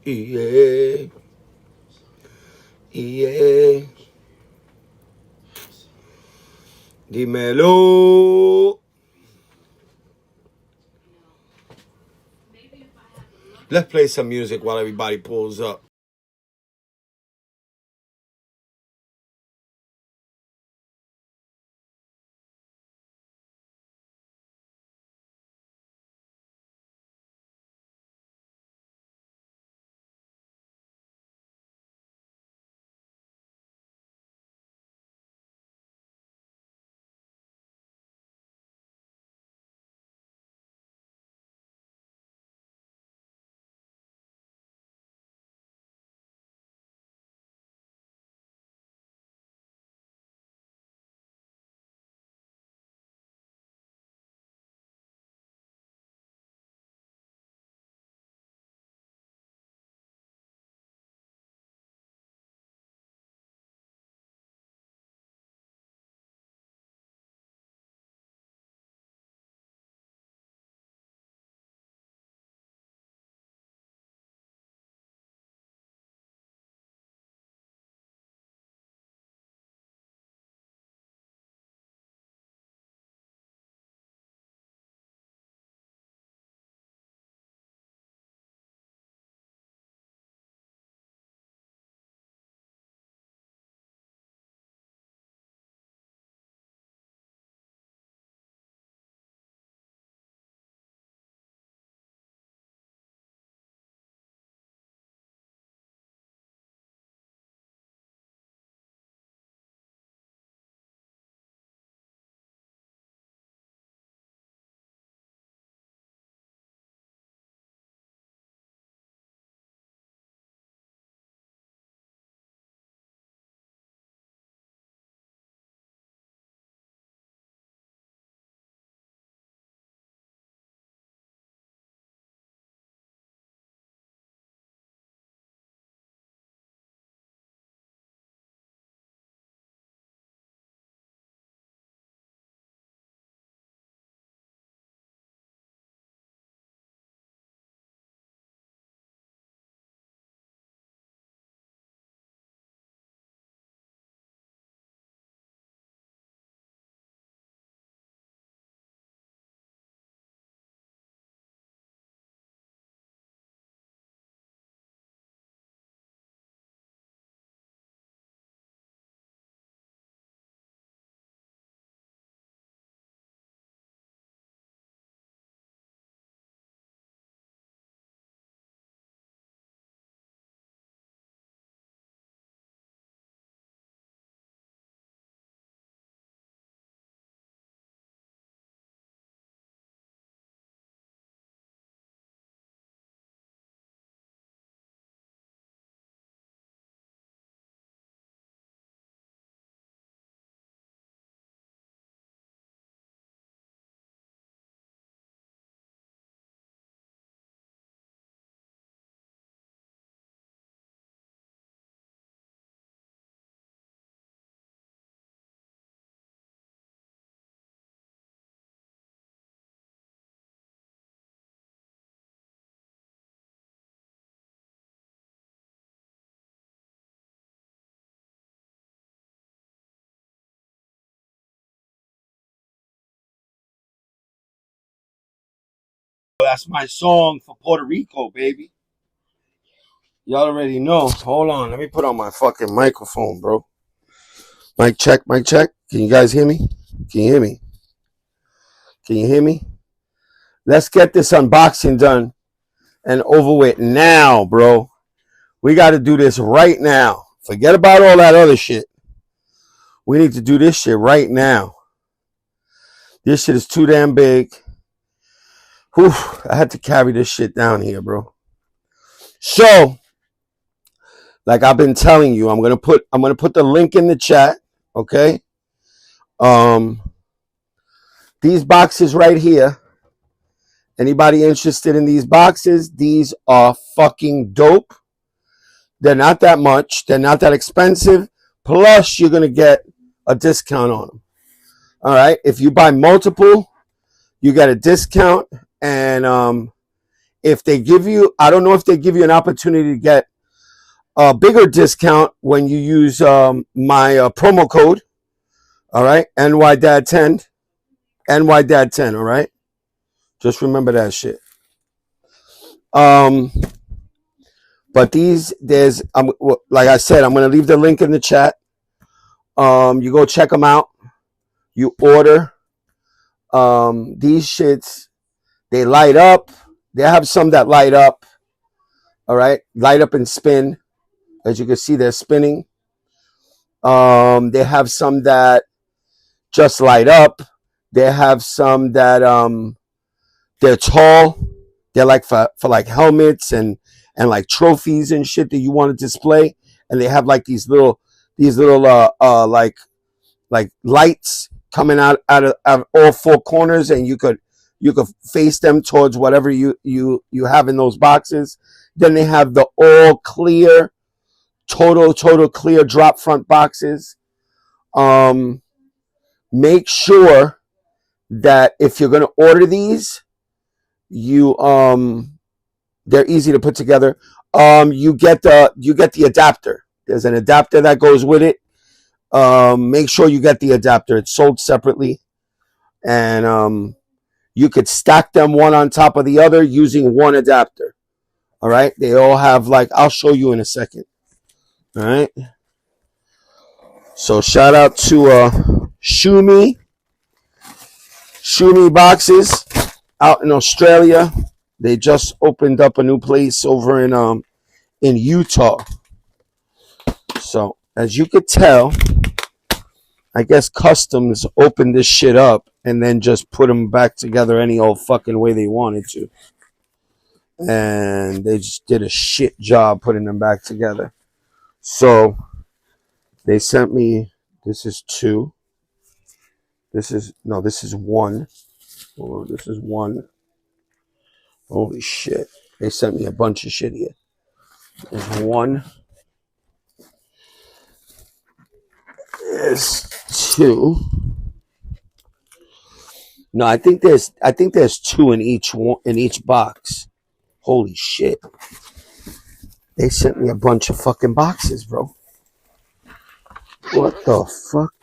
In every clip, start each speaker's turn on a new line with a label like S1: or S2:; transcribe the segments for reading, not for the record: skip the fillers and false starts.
S1: Yeah. Yeah. Dímelo. Let's play some music while everybody pulls up. That's my song for Puerto Rico, baby. Y'all already know. Hold on. Let me put on my fucking microphone, bro. Mic check, mic check. Can you guys hear me? Can you hear me? Can you hear me? Let's get this unboxing done and over with now, bro. We got to do this right now. Forget about all that other shit. We need to do this shit right now. This shit is too damn big. Whew, I had to carry this shit down here, bro. So, like I've been telling you, I'm gonna put the link in the chat. Okay. Um, these boxes right here. Anybody interested in these boxes? These are fucking dope. They're not that much. They're not that expensive. Plus, you're gonna get a discount on them. All right. If you buy multiple, you get a discount, and if they give you, I don't know if they give you an opportunity to get a bigger discount when you use my promo code. All right, NYDAD10, NYDAD10. All right, just remember that shit. But there's like I said, I'm gonna leave the link in the chat. You go check them out. You order. These shits, they light up. They have some that light up. All right, light up and spin. As you can see, they're spinning. They have some that just light up. They have some that they're tall. They're like for like helmets and like trophies and shit that you want to display. And they have like these little like lights coming out of all four corners, and you could face them towards whatever you have in those boxes. Then they have the all clear, total clear drop front boxes. Make sure that if you're going to order these, you they're easy to put together. You get the adapter. There's an adapter that goes with it. Make sure you get the adapter. It's sold separately, and you could stack them one on top of the other using one adapter. All right, they all have like, I'll show you in a second. All right, so shout out to Shumi Boxes out in Australia. They just opened up a new place over in Utah. So as you could tell, I guess Customs opened this shit up and then just put them back together any old fucking way they wanted to. And they just did a shit job putting them back together. So they sent me, this is two. This is one. Oh, this is one. Holy shit. They sent me a bunch of shit here. There's one. There's two. No, I think there's two in each box. Holy shit. They sent me a bunch of fucking boxes, bro. What the fuck?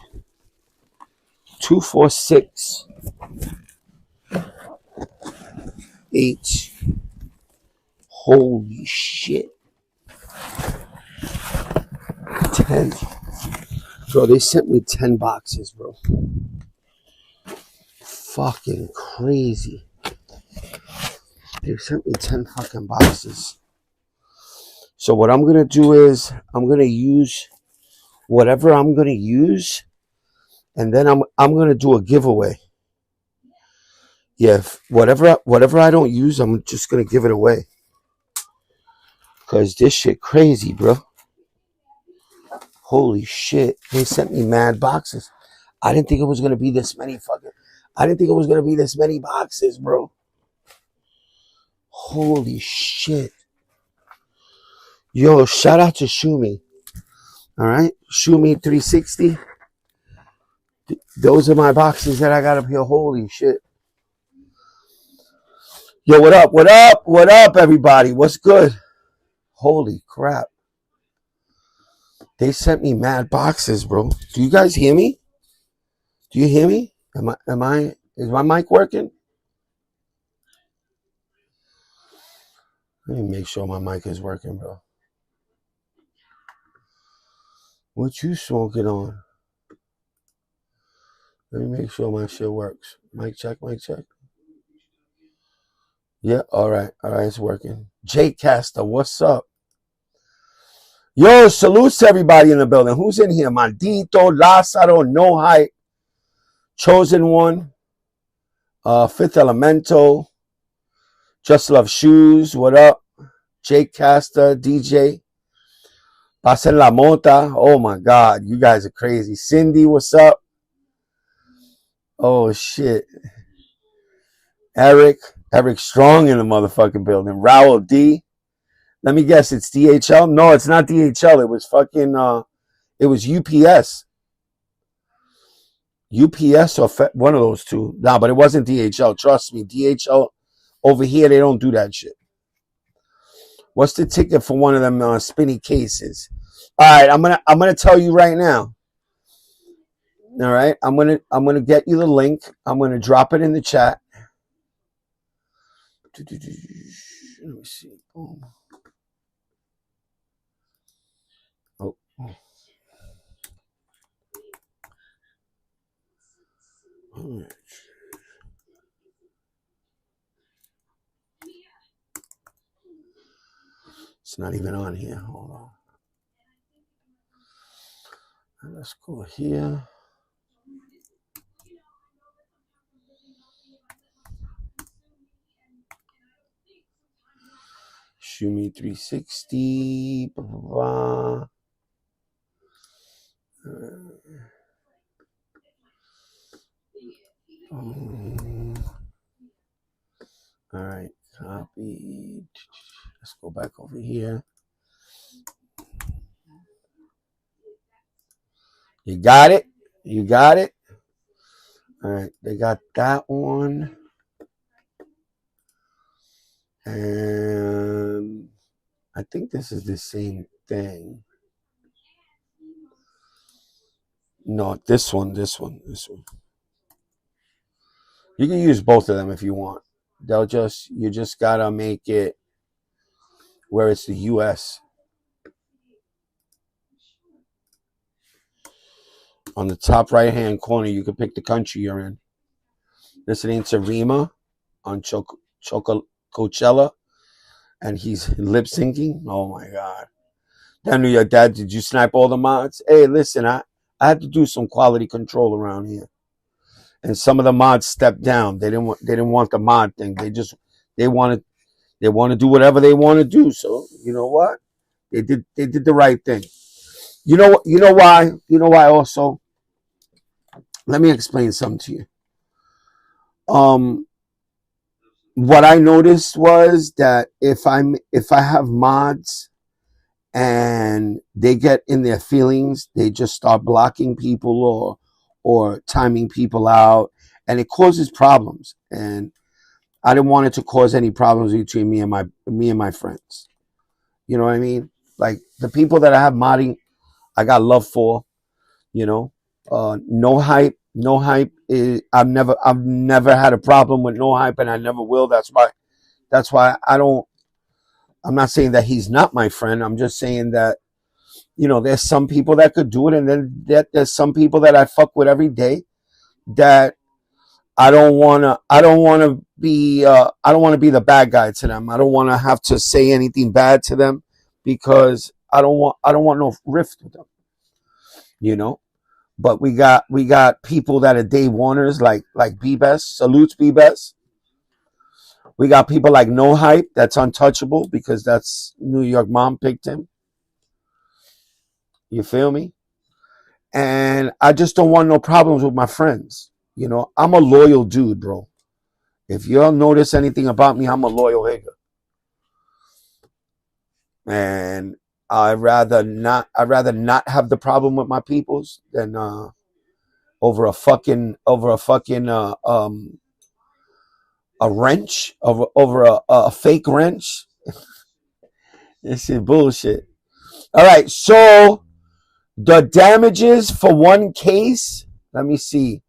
S1: 2, 4, 6, 8. Holy shit. 10. Bro, they sent me 10 boxes, bro. Fucking crazy. They sent me 10 fucking boxes. So what I'm going to do is I'm going to use whatever I'm going to use, and then I'm going to do a giveaway. Yeah, whatever I don't use, I'm just going to give it away. Cuz this shit crazy, bro. Holy shit. They sent me mad boxes. I didn't think it was going to be this many boxes, bro. Holy shit. Yo, shout out to Shumi. All right? Shumi 360. Those are my boxes that I got up here. Holy shit. Yo, what up? What up? What up, everybody? What's good? Holy crap. They sent me mad boxes, bro. Do you guys hear me? Do you hear me? Is my mic working? Let me make sure my mic is working, bro. What you smoking on? Let me make sure my shit works. Mic check, mic check. Yeah, all right, it's working. Jake Caster, what's up? Yo, salutes to everybody in the building. Who's in here? Maldito, Lázaro, No Hype, Chosen One, Fifth Elemento, Just Love Shoes, what up? Jake Caster, DJ, Pasen La Mota. Oh my God, you guys are crazy. Cindy, what's up? Oh shit. Eric Strong in the motherfucking building. Raul D. Let me guess, it's DHL? No, it's not DHL. It was fucking, it was UPS. UPS or one of those two. Nah, but it wasn't DHL. Trust me, DHL over here, they don't do that shit. What's the ticket for one of them spinny cases? All right, I'm gonna tell you right now. All right, I'm gonna get you the link. I'm gonna drop it in the chat. Let me see. Boom. Oh. All right. It's not even on here. Hold on. Let's go here. Shumi 360. Blah, blah, blah. All right, copy. Let's go back over here. You got it? You got it? All right, they got that one. And I think this is the same thing. No, this one. You can use both of them if you want. You just gotta make it where it's the US. On the top right hand corner, you can pick the country you're in. Listening to Rima on Coachella, and he's lip syncing. Oh my God. Thenewyorkdad, did you snipe all the mods? Hey, listen, I had to do some quality control around here. And some of the mods stepped down. They didn't want the mod thing. They want to do whatever they want to do. So you know what? They did the right thing. You know why? You know why also? Let me explain something to you. What I noticed was that if I have mods and they get in their feelings, they just start blocking people or timing people out, and it causes problems. And I didn't want it to cause any problems between me and my friends. You know what I mean? Like the people that I have modding, I got love for. You know, no hype. No hype is. I've never had a problem with no hype, and I never will. That's why I don't. I'm not saying that he's not my friend. I'm just saying that, you know, there's some people that could do it, and then there's some people that I fuck with every day that I don't want to be the bad guy to them. I don't want to have to say anything bad to them because I don't want no rift with them. You know? But we got people that are day oneers like B-Best, salutes B-Best. We got people like No Hype, that's untouchable because that's New York mom picked him. You feel me? And I just don't want no problems with my friends. You know, I'm a loyal dude, bro. If y'all notice anything about me, I'm a loyal nigga. And I'd rather not have the problem with my peoples than over a wrench, over a fake wrench. This is bullshit. All right, so the damages for one case, let me see.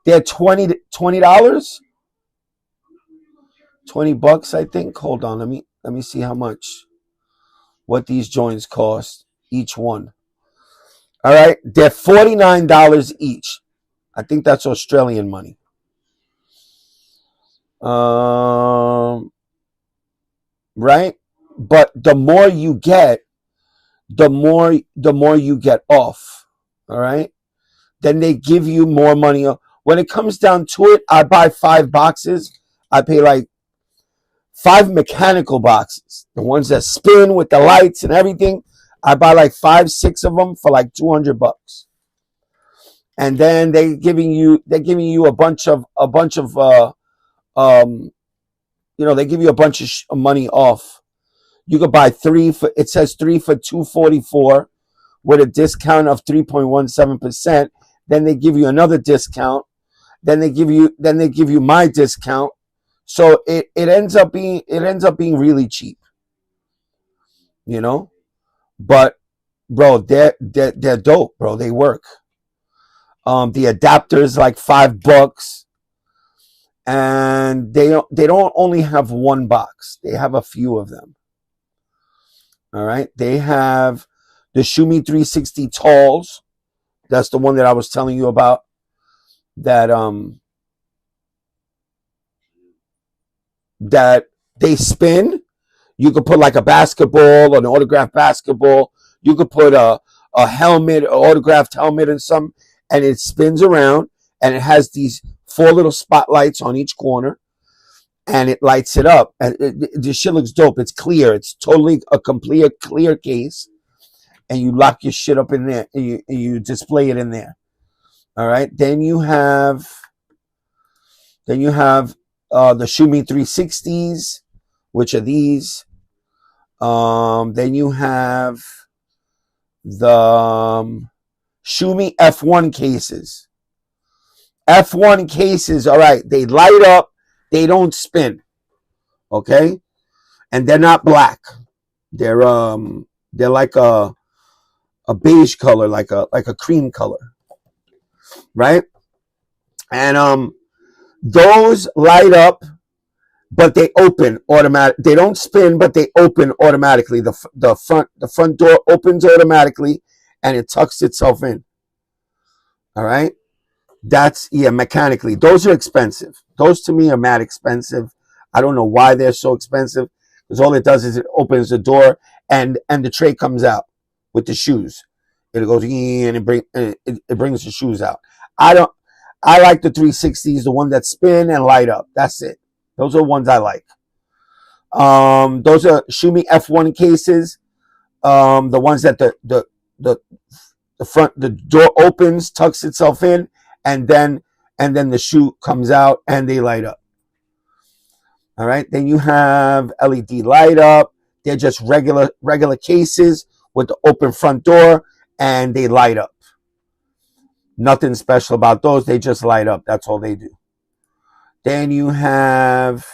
S1: They're $20. $20, I think. Hold on, let me see what these joints cost each one. All right, they're $49 each. I think that's Australian money. Right? But the more you get, the more you get off. All right? Then they give you more money. When it comes down to it, I buy 5 boxes. I pay like 5 mechanical boxes. The ones that spin with the lights and everything. I buy like 5, 6 of them for like $200. And then they're giving you a bunch of they give you a bunch of money off. You could buy 3 for, it says 3 for $244 with a discount of 3.17%. Then they give you another discount. Then they give you my discount. So it ends up being really cheap. you know. But bro, they're dope, bro. They work. The adapter's like $5, and they don't only have one box. They have a few of them. All right, they have the Shumi 360 talls. That's the one that I was telling you about. That they spin. You could put like a basketball, an autographed basketball. You could put a helmet, an autographed helmet, and some, and it spins around, and it has these 4 little spotlights on each corner, and it lights it up. And this shit looks dope. It's clear. It's totally a complete clear case, and you lock your shit up in there, and you display it in there. All right. Then you have the Shumi 360s, which are these. Then you have the Shumi F1 cases. F1 cases, all right, they light up, they don't spin, okay? And they're not black. They're like a beige color, like a cream color, right? And those light up, but they open automatic. They don't spin, but they open automatically. The front door opens automatically, and it tucks itself in. All right, that's mechanically. Those are expensive. Those to me are mad expensive. I don't know why they're so expensive, because all it does is it opens the door, and the tray comes out with the shoes. It goes in and it brings the shoes out. I like the 360s, the one that spin and light up. That's it. Those are the ones I like. Those are Shumi F1 cases. The ones that the front, the door opens, tucks itself in, and then the shoe comes out and they light up. All right. Then you have LED light up. They're just regular cases with the open front door, and they light up. Nothing special about those. They just light up. That's all they do. Then you have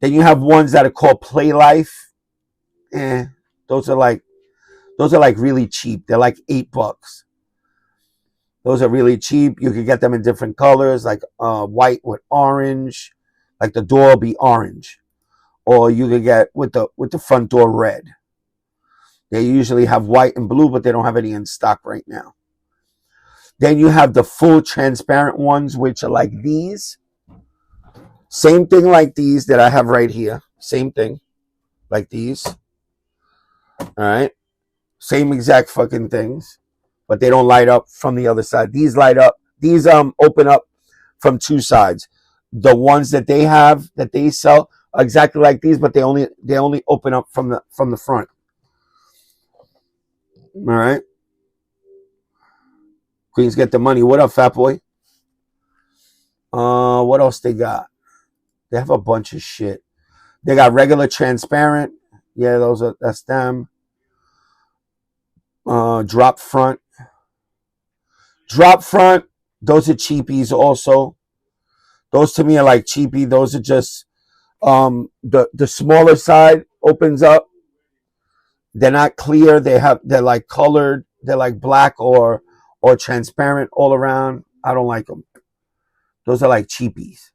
S1: ones that are called Play Life. Those are like really cheap. They're like $8. Those are really cheap. You can get them in different colors, like white with orange, like the door will be orange, or you could get with the front door red. They usually have white and blue, but they don't have any in stock right now. Then you have the full transparent ones, which are like these. Same thing like these that I have right here. Same thing like these. All right. Same exact fucking things, but they don't light up from the other side. These light up. These open up from two sides. The ones that they have, that they sell, are exactly like these, but they only open up from the front. All right. Queens get the money. What up, fat boy? What else they got? They have a bunch of shit. They got regular transparent. Yeah, that's them. Drop front. Drop front. Those are cheapies also. Those to me are like cheapy. Those are just the smaller side opens up. They're not clear. They're like colored. They're like black or transparent all around. I don't like them. Those are like cheapies.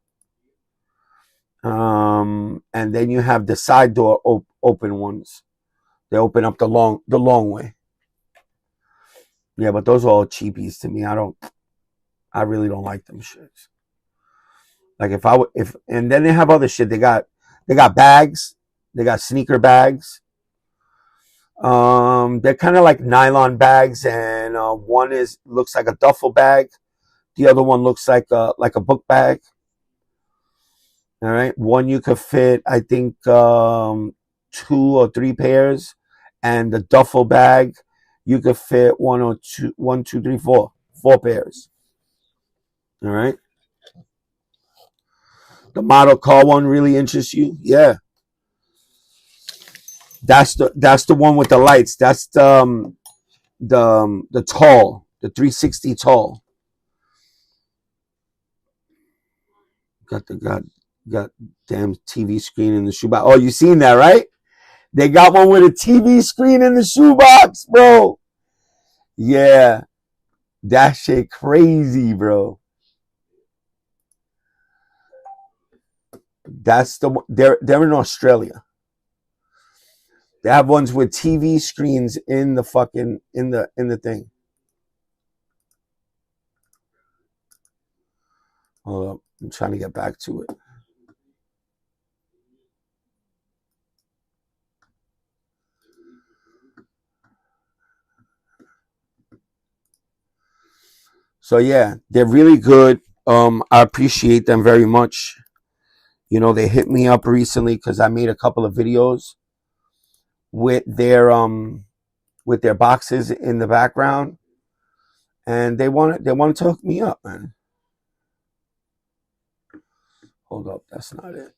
S1: And then you have the side door open ones. They open up the long way. Yeah, but those are all cheapies to me. I really don't like them shits. Like and then they have other shit. They got bags. They got sneaker bags. They're kind of like nylon bags, and one looks like a duffel bag. The other one looks like a book bag. All right, one you could fit, I think, 2 or 3 pairs, and the duffel bag you could fit 1, 2, 3, 4 pairs. All right. The model car one really interests you? Yeah. That's the one with the lights. That's the tall, the 360 tall. Got damn TV screen in the shoebox. Oh, you seen that, right? They got one with a TV screen in the shoebox, bro. Yeah. That shit crazy, bro. That's the one. They're in Australia. They have ones with TV screens in the fucking in the thing. Hold up. I'm trying to get back to it. So yeah, they're really good. I appreciate them very much. You know, they hit me up recently because I made a couple of videos with their boxes in the background, and they wanted to hook me up, man. Hold up, that's not it.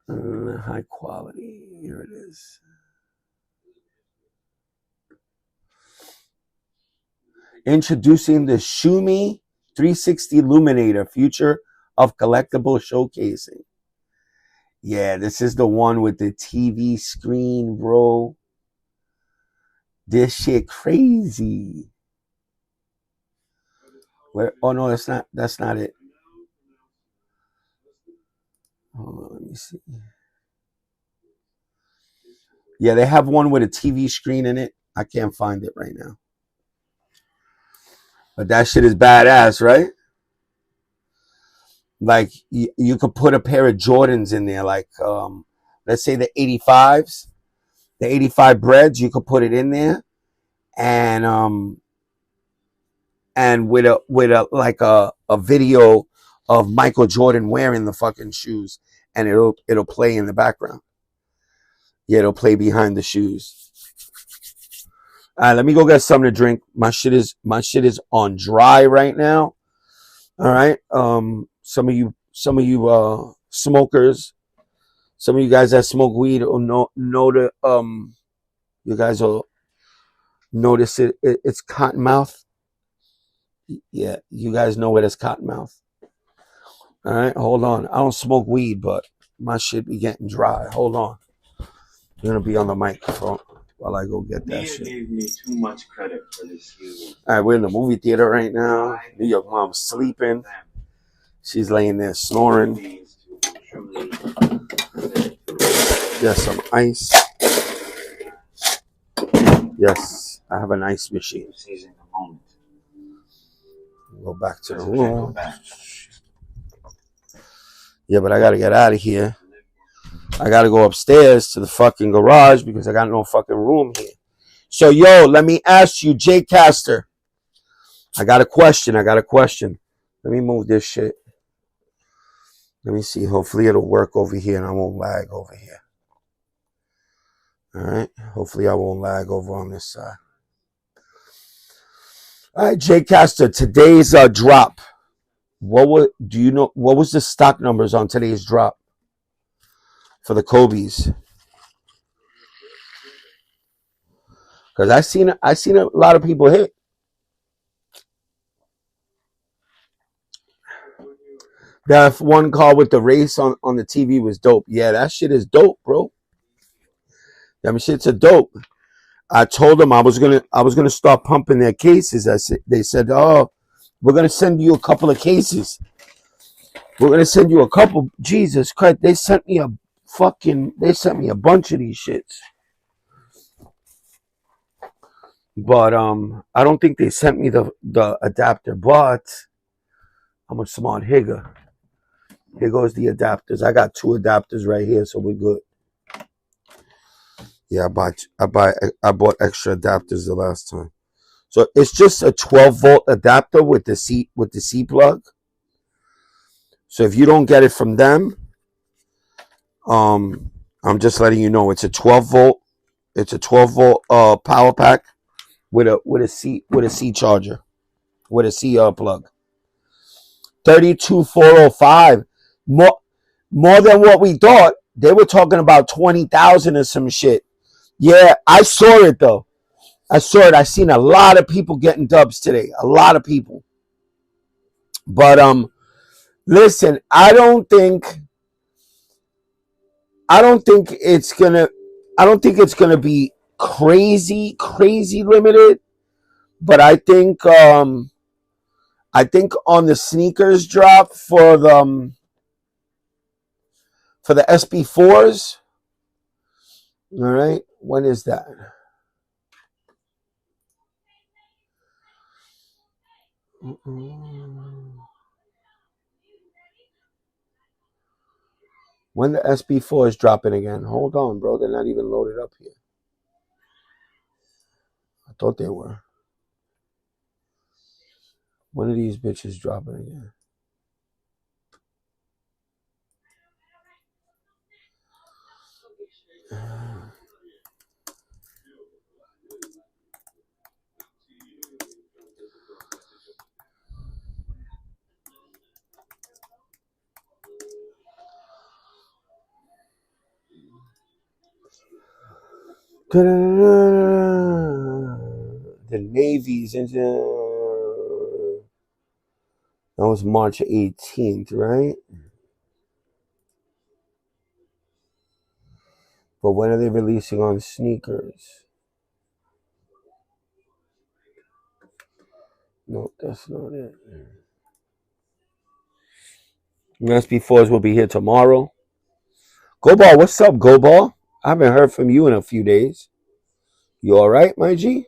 S1: High quality. Here it is. Introducing the Shumi 360 Illuminator, future of collectible showcasing. Yeah, this is the one with the TV screen, bro. This shit crazy. Where? Oh no, that's not it. Hold on, let me see. Yeah, they have one with a TV screen in it. I can't find it right now. But that shit is badass, right? Like you could put a pair of Jordans in there, like let's say the 85s, the 85 breads. You could put it in there, and with a like a video of Michael Jordan wearing the fucking shoes, and it'll play in the background. Yeah, it'll play behind the shoes. All right, let me go get something to drink. My shit is on dry right now. All right. Some of you smokers, some of you guys that smoke weed will know that you guys will notice it's cotton mouth. Yeah, you guys know it as cotton mouth. All right, hold on. I don't smoke weed, but my shit be getting dry. Hold on. You're gonna be on the microphone while I go get that shit.
S2: Gave me too much credit for this season.
S1: All right, we're in the movie theater right now. New York mom's sleeping. She's laying there snoring. Yes, some ice. Yes, I have an ice machine. Go back to the room. Yeah, but I gotta get out of here. I gotta go upstairs to the fucking garage because I got no fucking room here. So, yo, let me ask you, Jay Caster. I got a question. Let me move this shit. Let me see. Hopefully it'll work over here and I won't lag over here. All right. Hopefully I won't lag over on this side. All right, Jay Caster. Today's drop. What was the stock numbers on today's drop for the Kobe's? Because I seen a lot of people hit. That one car with the race on the TV was dope. Yeah, that shit is dope, bro. I mean, shit's a dope. I told them I was gonna start pumping their cases. They said, oh, we're gonna send you a couple of cases. We're gonna send you a couple. Jesus Christ, they sent me a bunch of these shits. But I don't think they sent me the adapter. But I'm a smart higger. Here goes the adapters. I got 2 adapters right here, so we're good. Yeah, I bought extra adapters the last time. So it's just a 12-volt adapter with the C plug. So if you don't get it from them, I'm just letting you know it's a 12-volt. It's a 12-volt power pack with a C charger, with a C plug. 32405. More than what we thought. They were talking about 20,000 or some shit. Yeah, I saw it though. I seen a lot of people getting dubs today. A lot of people. But listen, I don't think I don't think it's gonna be crazy limited, but I think on the sneakers drop for the SB4s. All right, when is that? When the SB4 is dropping again? Hold on, bro. They're not even loaded up here. I thought they were. When are these bitches dropping again? The Navy's into. That was March 18th, right? But when are they releasing on sneakers? No, that's not it. SB4s will be here tomorrow. Go Ball, what's up, Go Ball? I haven't heard from you in a few days. You all right, my G?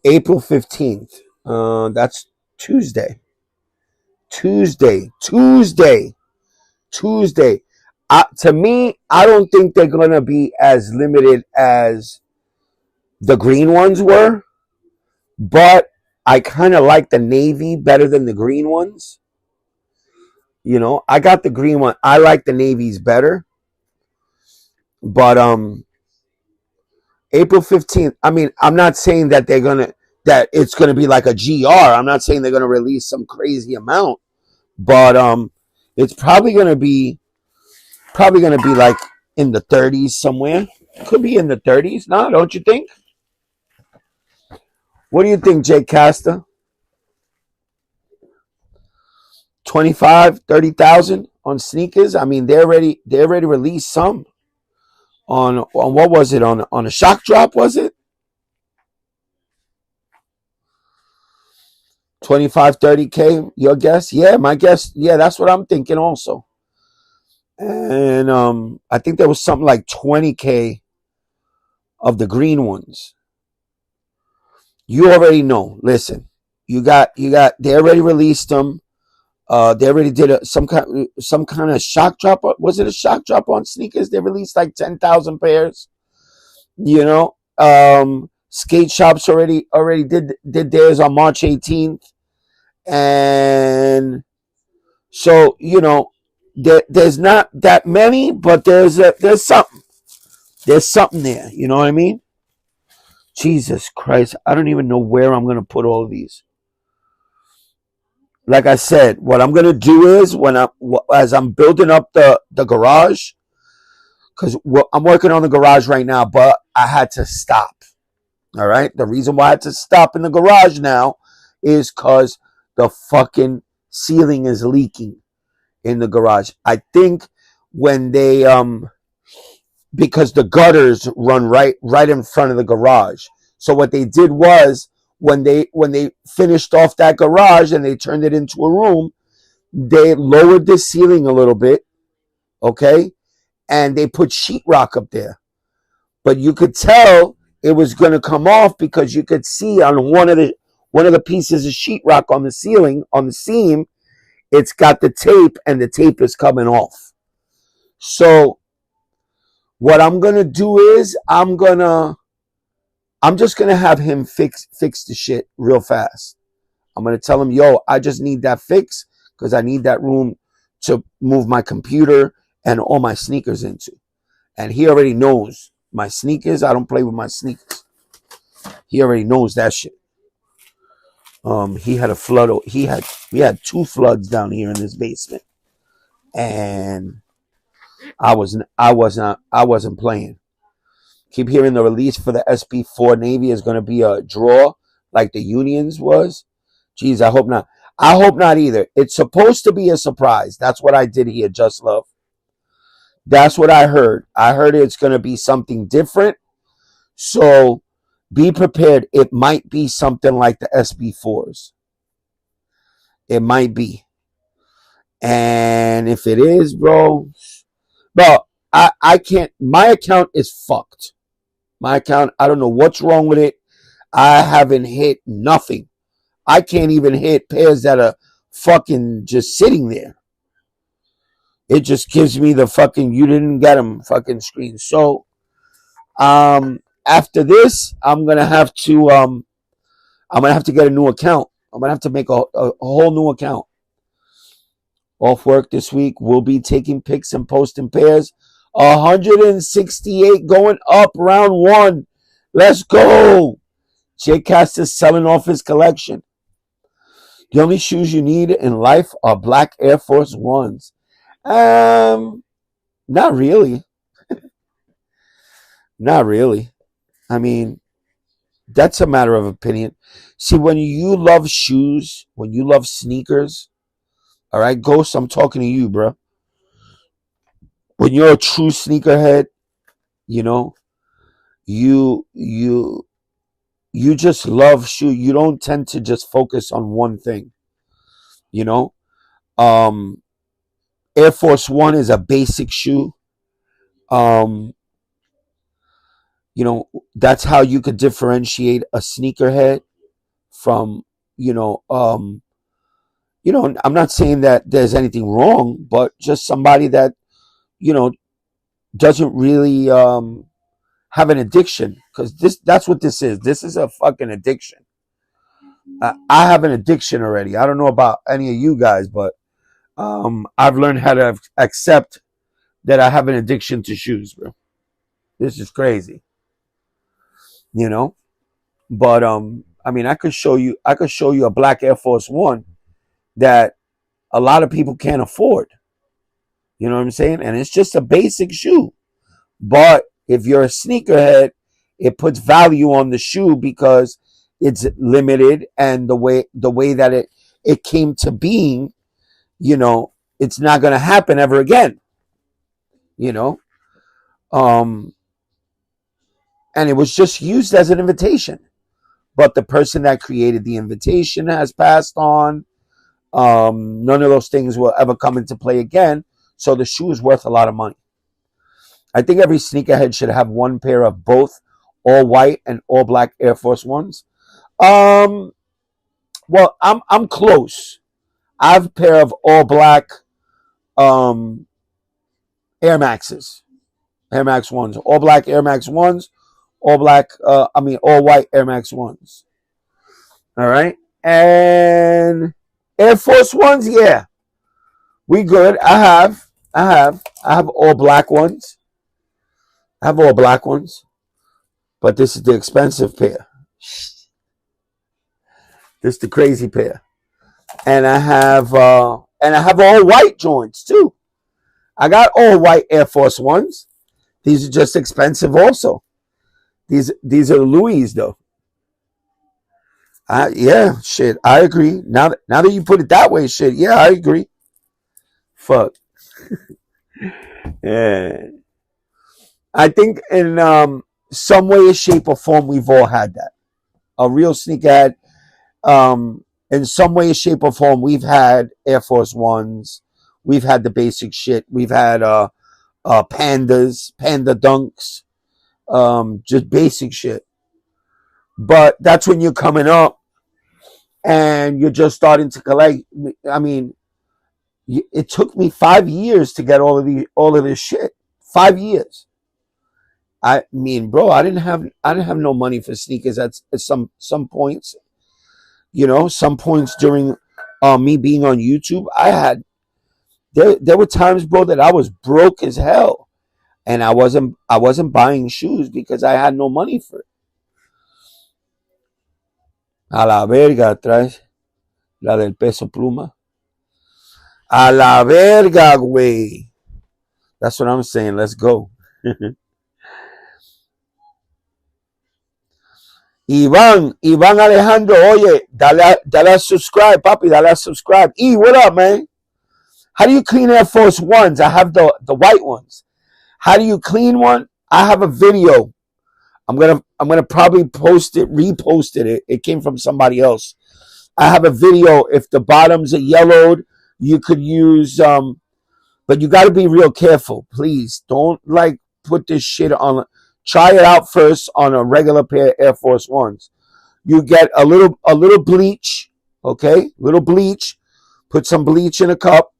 S1: April 15th. That's Tuesday. Tuesday. To me, I don't think they're going to be as limited as the green ones were, but I kind of like the navy better than the green ones. You know, I got the green one. I like the navies better. But April 15th, I mean, I'm not saying that that it's gonna be like a GR. I'm not saying they're gonna release some crazy amount, but it's probably gonna be like in the 30s somewhere. Could be in the 30s. No, don't you think? What do you think, Jake Castor? 25, 30,000 on sneakers. I mean, they already released some on what was it, on a shock drop, was it? 25, 30K, your guess? Yeah, my guess. Yeah, that's what I'm thinking also. And I think there was something like 20K of the green ones. You already know. Listen, you got. They already released them. They already did some kind of shock drop. Was it a shock drop on sneakers? They released like 10,000 pairs. You know, skate shops already did theirs on March 18th, and so you know, there's not that many, but there's something. There's something there. You know what I mean? Jesus Christ, I don't even know where I'm gonna put all of these. Like I said, what I'm gonna do is as I'm building up the garage, because I'm working on the garage right now, but I had to stop. All right, the reason why I had to stop in the garage now is because the fucking ceiling is leaking in the garage. I think when they because the gutters run right in front of the garage. So what they did was when they finished off that garage and they turned it into a room, they lowered the ceiling a little bit, okay, and they put sheetrock up there. But you could tell it was going to come off because you could see on one of the pieces of sheetrock on the ceiling, on the seam, it's got the tape, and the tape is coming off. So what I'm going to do is I'm just going to have him fix the shit real fast. I'm going to tell him, yo, I just need that fix because I need that room to move my computer and all my sneakers into. And he already knows my sneakers. I don't play with my sneakers. He already knows that shit. He had a flood. We had 2 floods down here in this basement, and I wasn't playing. Keep hearing the release for the SB4 Navy is going to be a draw like the Unions was. Jeez, I hope not. I hope not either. It's supposed to be a surprise. That's what I did here, Just Love. That's what I heard. I heard it's going to be something different. So be prepared. It might be something like the SB4s. It might be. And if it is, bro, I can't. My account is fucked. My account, I don't know what's wrong with it. I haven't hit nothing. I can't even hit pairs that are fucking just sitting there. It just gives me the fucking you didn't get them fucking screen. So after this, I'm gonna have to get a new account. I'm gonna have to make a whole new account. Off work this week. We'll be taking pics and posting pairs. 168 going up round one. Let's go. Jay Cast is selling off his collection. The only shoes you need in life are black Air Force Ones. Not really. Not really. I mean, that's a matter of opinion. See, when you love shoes, when you love sneakers, all right, Ghost, I'm talking to you, bro. When you're a true sneakerhead, you know, you just love shoe. You don't tend to just focus on one thing. You know, Air Force One is a basic shoe. That's how you could differentiate a sneakerhead from, I'm not saying that there's anything wrong, but just somebody that, doesn't really have an addiction, because that's what this is. This is a fucking addiction. I have an addiction already. I don't know about any of you guys, but I've learned how to accept that I have an addiction to shoes, bro. This is crazy. But I mean, I could show you a black Air Force One that a lot of people can't afford. You know what I'm saying? And it's just a basic shoe. But if you're a sneakerhead, it puts value on the shoe because it's limited, and the way that it came to being, it's not going to happen ever again. And it was just used as an invitation. But the person that created the invitation has passed on. None of those things will ever come into play again. So the shoe is worth a lot of money. I think every sneakerhead should have one pair of both all white and all black Air Force Ones. Well, I'm close. I have a pair of all black Air Maxes. Air Max Ones. All black Air Max Ones. All white Air Max Ones. All right. And Air Force Ones, yeah. We good. I have all black ones. But this is the expensive pair. This is the crazy pair. And I have all white joints too. I got all white Air Force Ones. These are just expensive also. These are Louis though. Yeah, shit, I agree. Now that you put it that way, shit, yeah, I agree. Fuck. Yeah. I think in some way, shape, or form, we've all had that. A real sneakerhead. In some way, shape, or form, we've had Air Force Ones. We've had the basic shit. We've had pandas, panda dunks, just basic shit. But that's when you're coming up and you're just starting to collect. I mean, it took me 5 years to get all of this shit. 5 years. I mean, bro, I didn't have no money for sneakers at some points. Some points during me being on YouTube, there were times, bro, that I was broke as hell, and I wasn't buying shoes because I had no money for it. A la verga atrás, la del peso pluma. A la verga, güey. That's what I'm saying. Let's go. Iván Alejandro, oye, dale a subscribe, papi, dale a subscribe. What up, man? How do you clean Air Force Ones? I have the white ones. How do you clean one? I have a video. I'm gonna probably repost it. It came from somebody else. I have a video. If the bottoms are yellowed, you could use but you got to be real careful. Please don't like put this shit on. Try it out first on a regular pair of Air Force Ones. You get a little bleach, okay? Little bleach. Put some bleach in a cup.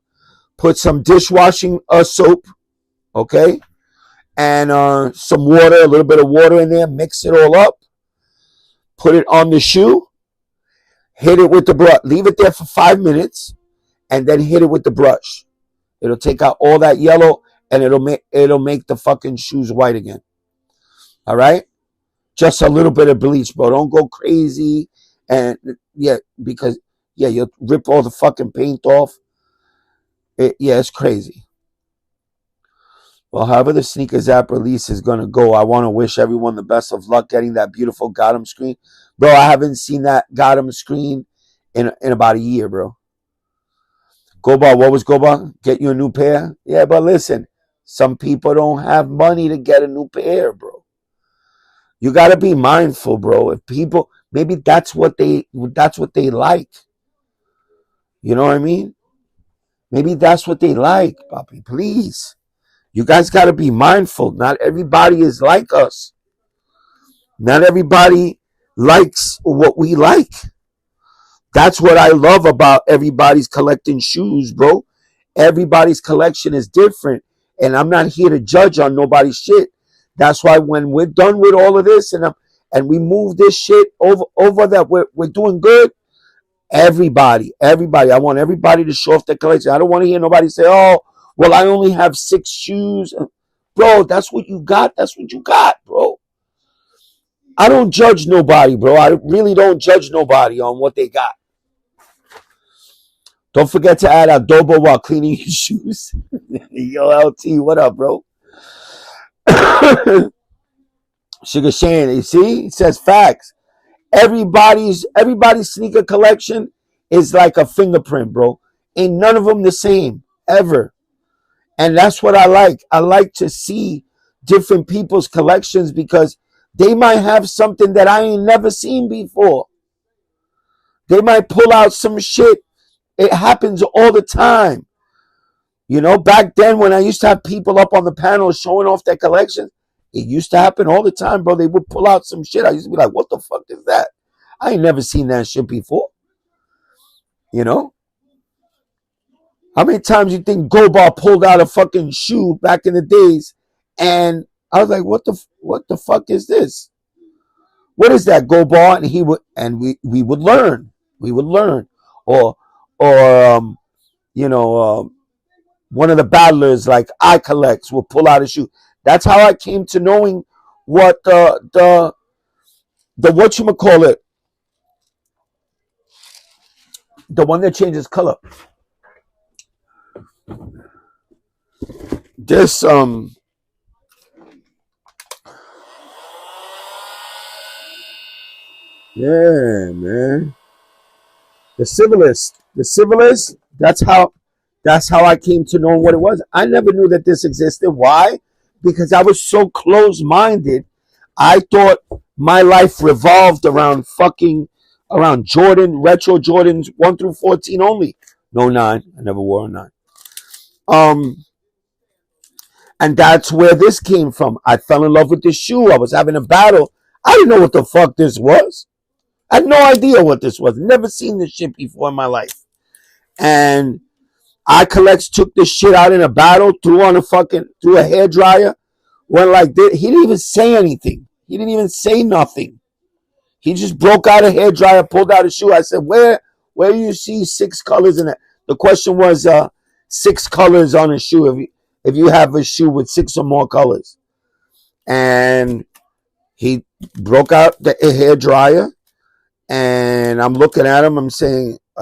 S1: Put some dishwashing soap, okay? And some water, a little bit of water in there. Mix it all up. Put it on the shoe. Hit it with the brush. Leave it there for 5 minutes, and then hit it with the brush. It'll take out all that yellow, and it'll make the fucking shoes white again. All right? Just a little bit of bleach, bro. Don't go crazy. And because you'll rip all the fucking paint off. It's crazy. Well, however the sneakers app release is going to go, I want to wish everyone the best of luck getting that beautiful Gotham screen. Bro, I haven't seen that Gotham screen in about a year, bro. Goba, what was Goba? Get you a new pair? Yeah, but listen, some people don't have money to get a new pair, bro. You got to be mindful, bro. If people, maybe that's what they like. You know what I mean? Maybe that's what they like, papi. Please. You guys got to be mindful. Not everybody is like us. Not everybody likes what we like. That's what I love about everybody's collecting shoes, bro. Everybody's collection is different. And I'm not here to judge on nobody's shit. That's why when we're done with all of this and we move this shit over that we're doing good, everybody, I want everybody to show off their collection. I don't want to hear nobody say, oh, well, I only have 6 shoes. Bro, that's what you got. That's what you got, bro. I don't judge nobody, bro. I really don't judge nobody on what they got. Don't forget to add adobo while cleaning your shoes. Yo, LT, what up, bro? Sugar Shane, you see? It says facts. Everybody's sneaker collection is like a fingerprint, bro. Ain't none of them the same, ever. And that's what I like. I like to see different people's collections because they might have something that I ain't never seen before. They might pull out some shit. It happens all the time. You know, back then when I used to have people up on the panel showing off their collections, it used to happen all the time, bro. They would pull out some shit. I used to be like, what the fuck is that? I ain't never seen that shit before. You know? How many times you think Gobar pulled out a fucking shoe back in the days and I was like, what the fuck is this? What is that, Gobar? And we would learn. We would learn. Or one of the battlers like I Collects will pull out a shoe. That's how I came to knowing what the whatchamacallit, the one that changes color. This yeah, man. The civilist, that's how I came to know what it was. I never knew that this existed. Why? Because I was so close-minded. I thought my life revolved around Jordan, retro Jordans 1 through 14 only. No 9. I never wore a 9. And that's where this came from. I fell in love with this shoe. I was having a battle. I didn't know what the fuck this was. I had no idea what this was. Never seen this shit before in my life. And I Collects took this shit out in a battle, threw a hairdryer, went like this. He didn't even say anything. He didn't even say nothing. He just broke out a hairdryer, pulled out a shoe. I said, where do you see 6 colors in it? The question was 6 colors on a shoe. If you have a shoe with 6 or more colors. And he broke out the hairdryer. And I'm looking at him. I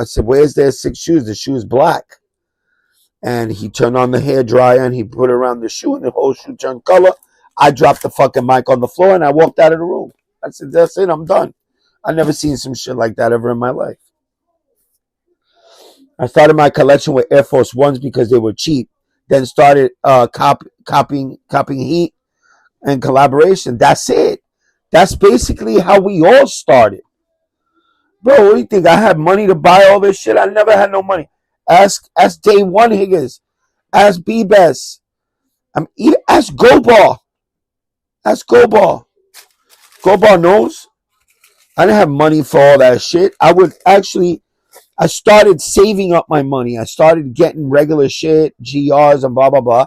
S1: said, where's there 6 shoes? The shoe is black. And he turned on the hairdryer and he put it around the shoe and the whole shoe turned color. I dropped the fucking mic on the floor and I walked out of the room. I said, that's it. I'm done. I never seen some shit like that ever in my life. I started my collection with Air Force Ones because they were cheap. Then started copying heat and collaboration. That's it. That's basically how we all started. Bro, what do you think? I had money to buy all this shit? I never had no money. Ask Day One Higgins. Ask B-Best. Ask Go Ball. Ask Go Ball. Go Ball knows. I didn't have money for all that shit. I started saving up my money. I started getting regular shit, GRs and blah, blah, blah.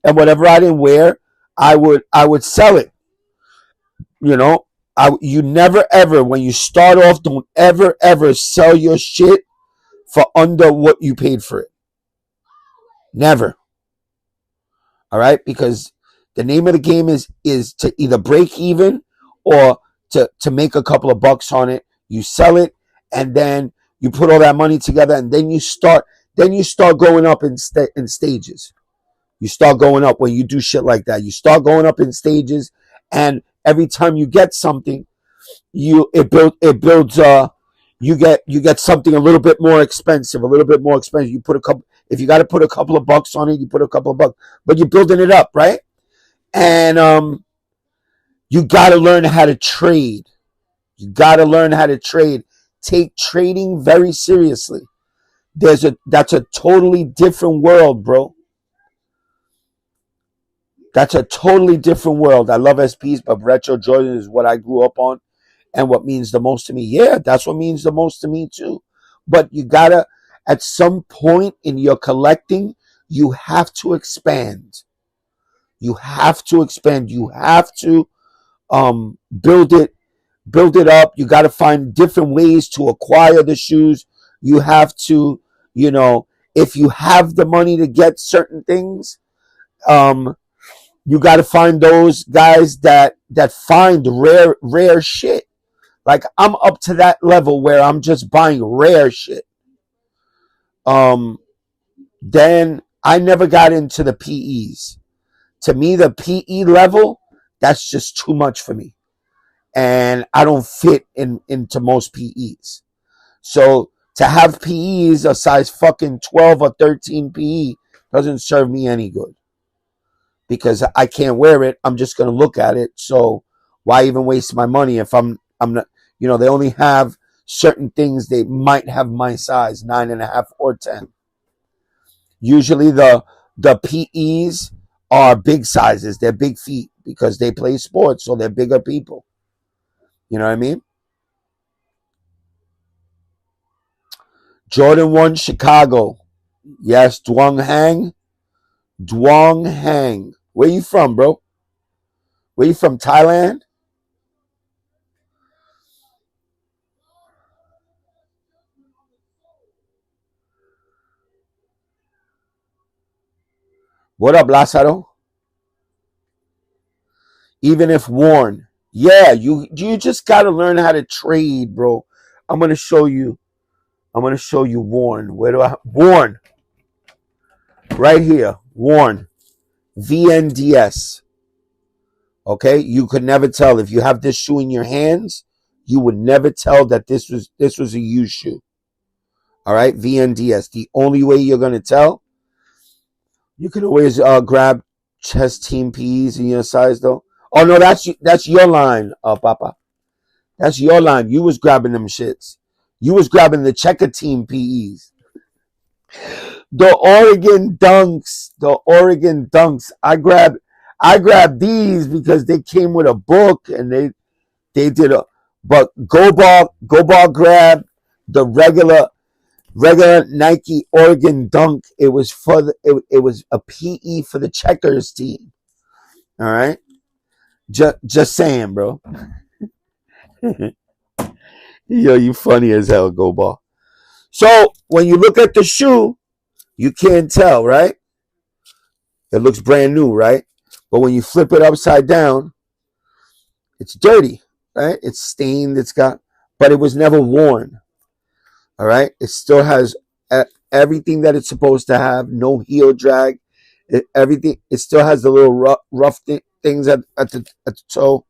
S1: And whatever I didn't wear, I would sell it. You know, you never ever, when you start off, don't ever sell your shit for under what you paid for it. Never. All right? Because the name of the game is to either break even or to make a couple of bucks on it. You sell it, and then you put all that money together, and then you start going up in stages. You start going up when you do shit like that. You start going up in stages, and every time you get something, you get something a little bit more expensive. You put if you got to put a couple of bucks on it, you put a couple of bucks, but you're building it up, right? And you got to learn how to trade. Take trading very seriously. That's a totally different world, bro. That's a totally different world. I love SPs, but retro Jordan is what I grew up on and what means the most to me. Yeah, that's what means the most to me too. But you gotta, at some point in your collecting, you have to expand. You have to build it up. You got to find different ways to acquire the shoes. You have to, if you have the money to get certain things, you got to find those guys that find rare shit. Like, I'm up to that level where I'm just buying rare shit. Then I never got into the PEs. To me, the PE level, that's just too much for me. And I don't fit into most PEs. So to have PEs a size fucking 12 or 13 PE doesn't serve me any good. Because I can't wear it. I'm just going to look at it. So why even waste my money if I'm not, they only have certain things. They might have my size, 9.5 or 10. Usually the PEs are big sizes. They're big feet because they play sports. So they're bigger people. You know what I mean? Jordan 1 Chicago. Yes, Duong Hang. Where you from, bro? Where you from, Thailand? What up, Lázaro? Even if worn. Yeah, you just got to learn how to trade, bro. I'm going to show you worn. Where do I worn? Right here. Worn. VNDS. Okay? You could never tell if you have this shoe in your hands, you would never tell that this was a used shoe. All right? VNDS. The only way you're going to tell, you can always grab chest team PEs in your size though. Oh no, that's your line, Papa. That's your line. You was grabbing them shits. You was grabbing the checker team PEs. The Oregon Dunks. I grabbed these because they came with a book and they did but Go Ball grabbed the regular Nike Oregon Dunk. It was it was a PE for the checkers team. All right. Just saying, bro. Yo, you funny as hell, Go Ball. So when you look at the shoe, you can't tell, right? It looks brand new, right? But when you flip it upside down, it's dirty, right? It's stained. But it was never worn. All right. It still has everything that it's supposed to have. No heel drag. Everything. It still has the little rough things at the toe.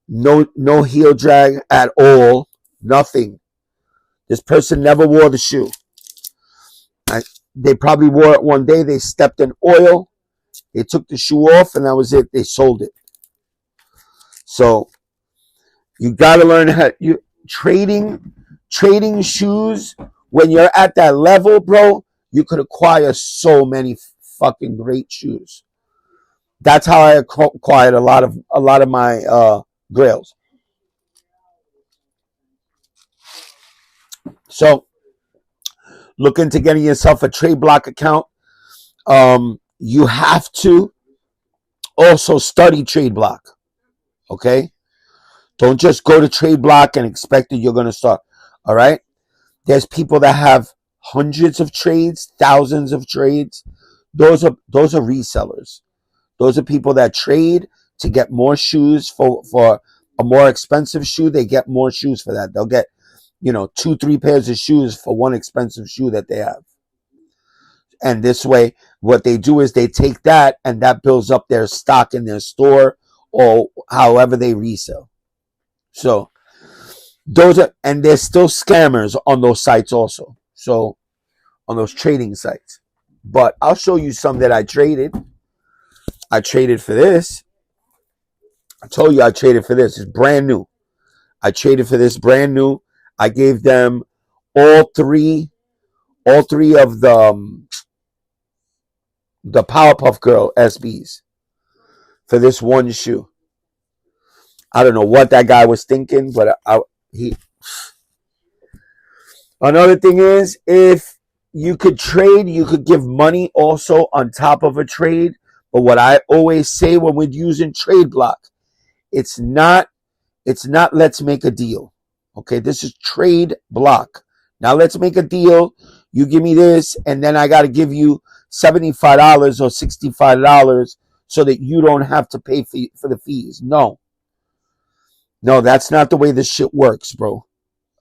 S1: No heel drag at all. Nothing. This person never wore the shoe. They probably wore it one day. They stepped in oil. They took the shoe off, and that was it. They sold it. So you got to learn how you trading shoes. When you're at that level, bro, you could acquire so many fucking great shoes. That's how I acquired a lot of my grails. So look into getting yourself a trade block account. You have to also study trade block. Okay? Don't just go to trade block and expect that you're going to start. All right? There's people that have hundreds of trades, thousands of trades. Those are resellers. Those are people that trade to get more shoes for a more expensive shoe. They get more shoes for that. They'll get, 2-3 pairs of shoes for one expensive shoe that they have. And this way, what they do is they take that and that builds up their stock in their store or however they resell. So and there's still scammers on those sites also. So on those trading sites. But I'll show you some that I traded. I traded for this. I told you I traded for this. It's brand new. I traded for this brand new. I gave them all three of the Powerpuff Girl SBs for this one shoe. I don't know what that guy was thinking, but Another thing is, if you could trade, you could give money also on top of a trade. But what I always say when we're using trade block, it's not let's make a deal. Okay, this is trade block. Now let's make a deal. You give me this, and then I got to give you $75 or $65 so that you don't have to pay for the fees. No, that's not the way this shit works, bro.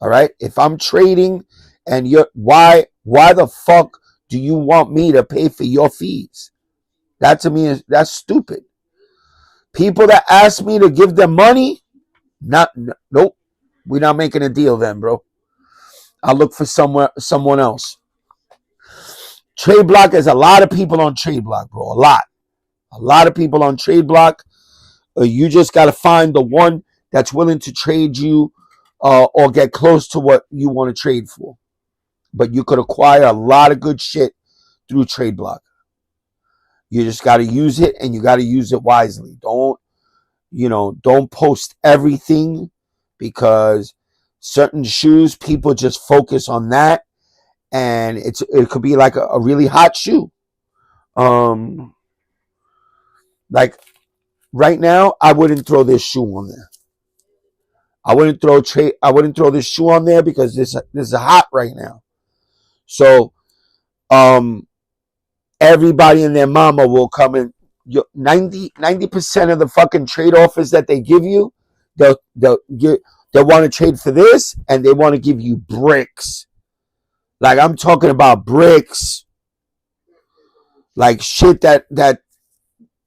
S1: All right. If I'm trading and why the fuck do you want me to pay for your fees? That to me that's stupid. People that ask me to give them money, nope. We're not making a deal then, bro. I'll look for someone else. Trade block, there's a lot of people on trade block, bro. A lot of people on trade block. You just got to find the one that's willing to trade you or get close to what you want to trade for. But you could acquire a lot of good shit through trade block. You just got to use it, and you got to use it wisely. Don't post everything, because certain shoes, people just focus on that, and it could be like a really hot shoe. Like right now, I wouldn't throw this shoe on there. I wouldn't throw this shoe on there because this is hot right now. So, everybody and their mama will come in. 90% of the fucking trade offers that they give you, they'll want to trade for this, and they want to give you bricks. Like, I'm talking about bricks, like shit that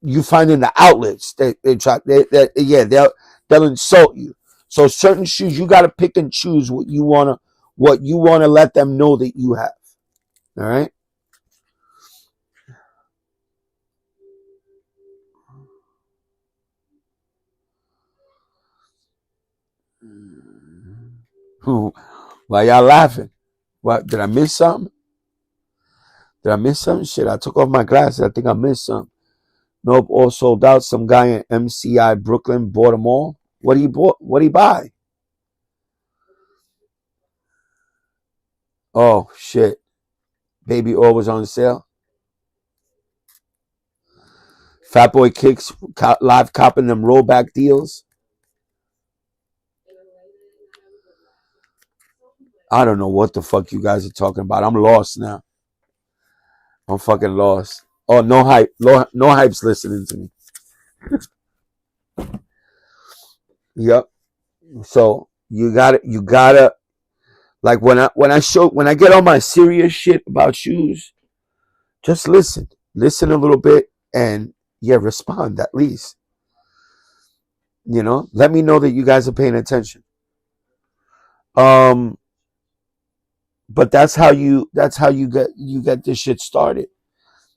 S1: you find in the outlets. They'll insult you. So certain shoes, you got to pick and choose what you wanna let them know that you have. All right. Why y'all laughing? What, did I miss something? Shit, I took off my glasses. I think I missed something. Nope, all sold out. Some guy in MCI Brooklyn bought them all. What he buy? Oh shit. Baby oil was on sale. Fat Boy Kicks live copping them rollback deals. I don't know what the fuck you guys are talking about. I'm lost now. I'm fucking lost. Oh, no hype. No hype's listening to me. Yep. So you gotta like when I get on my serious shit about shoes, just listen a little bit and respond at least. Let me know that you guys are paying attention. But that's how you get this shit started.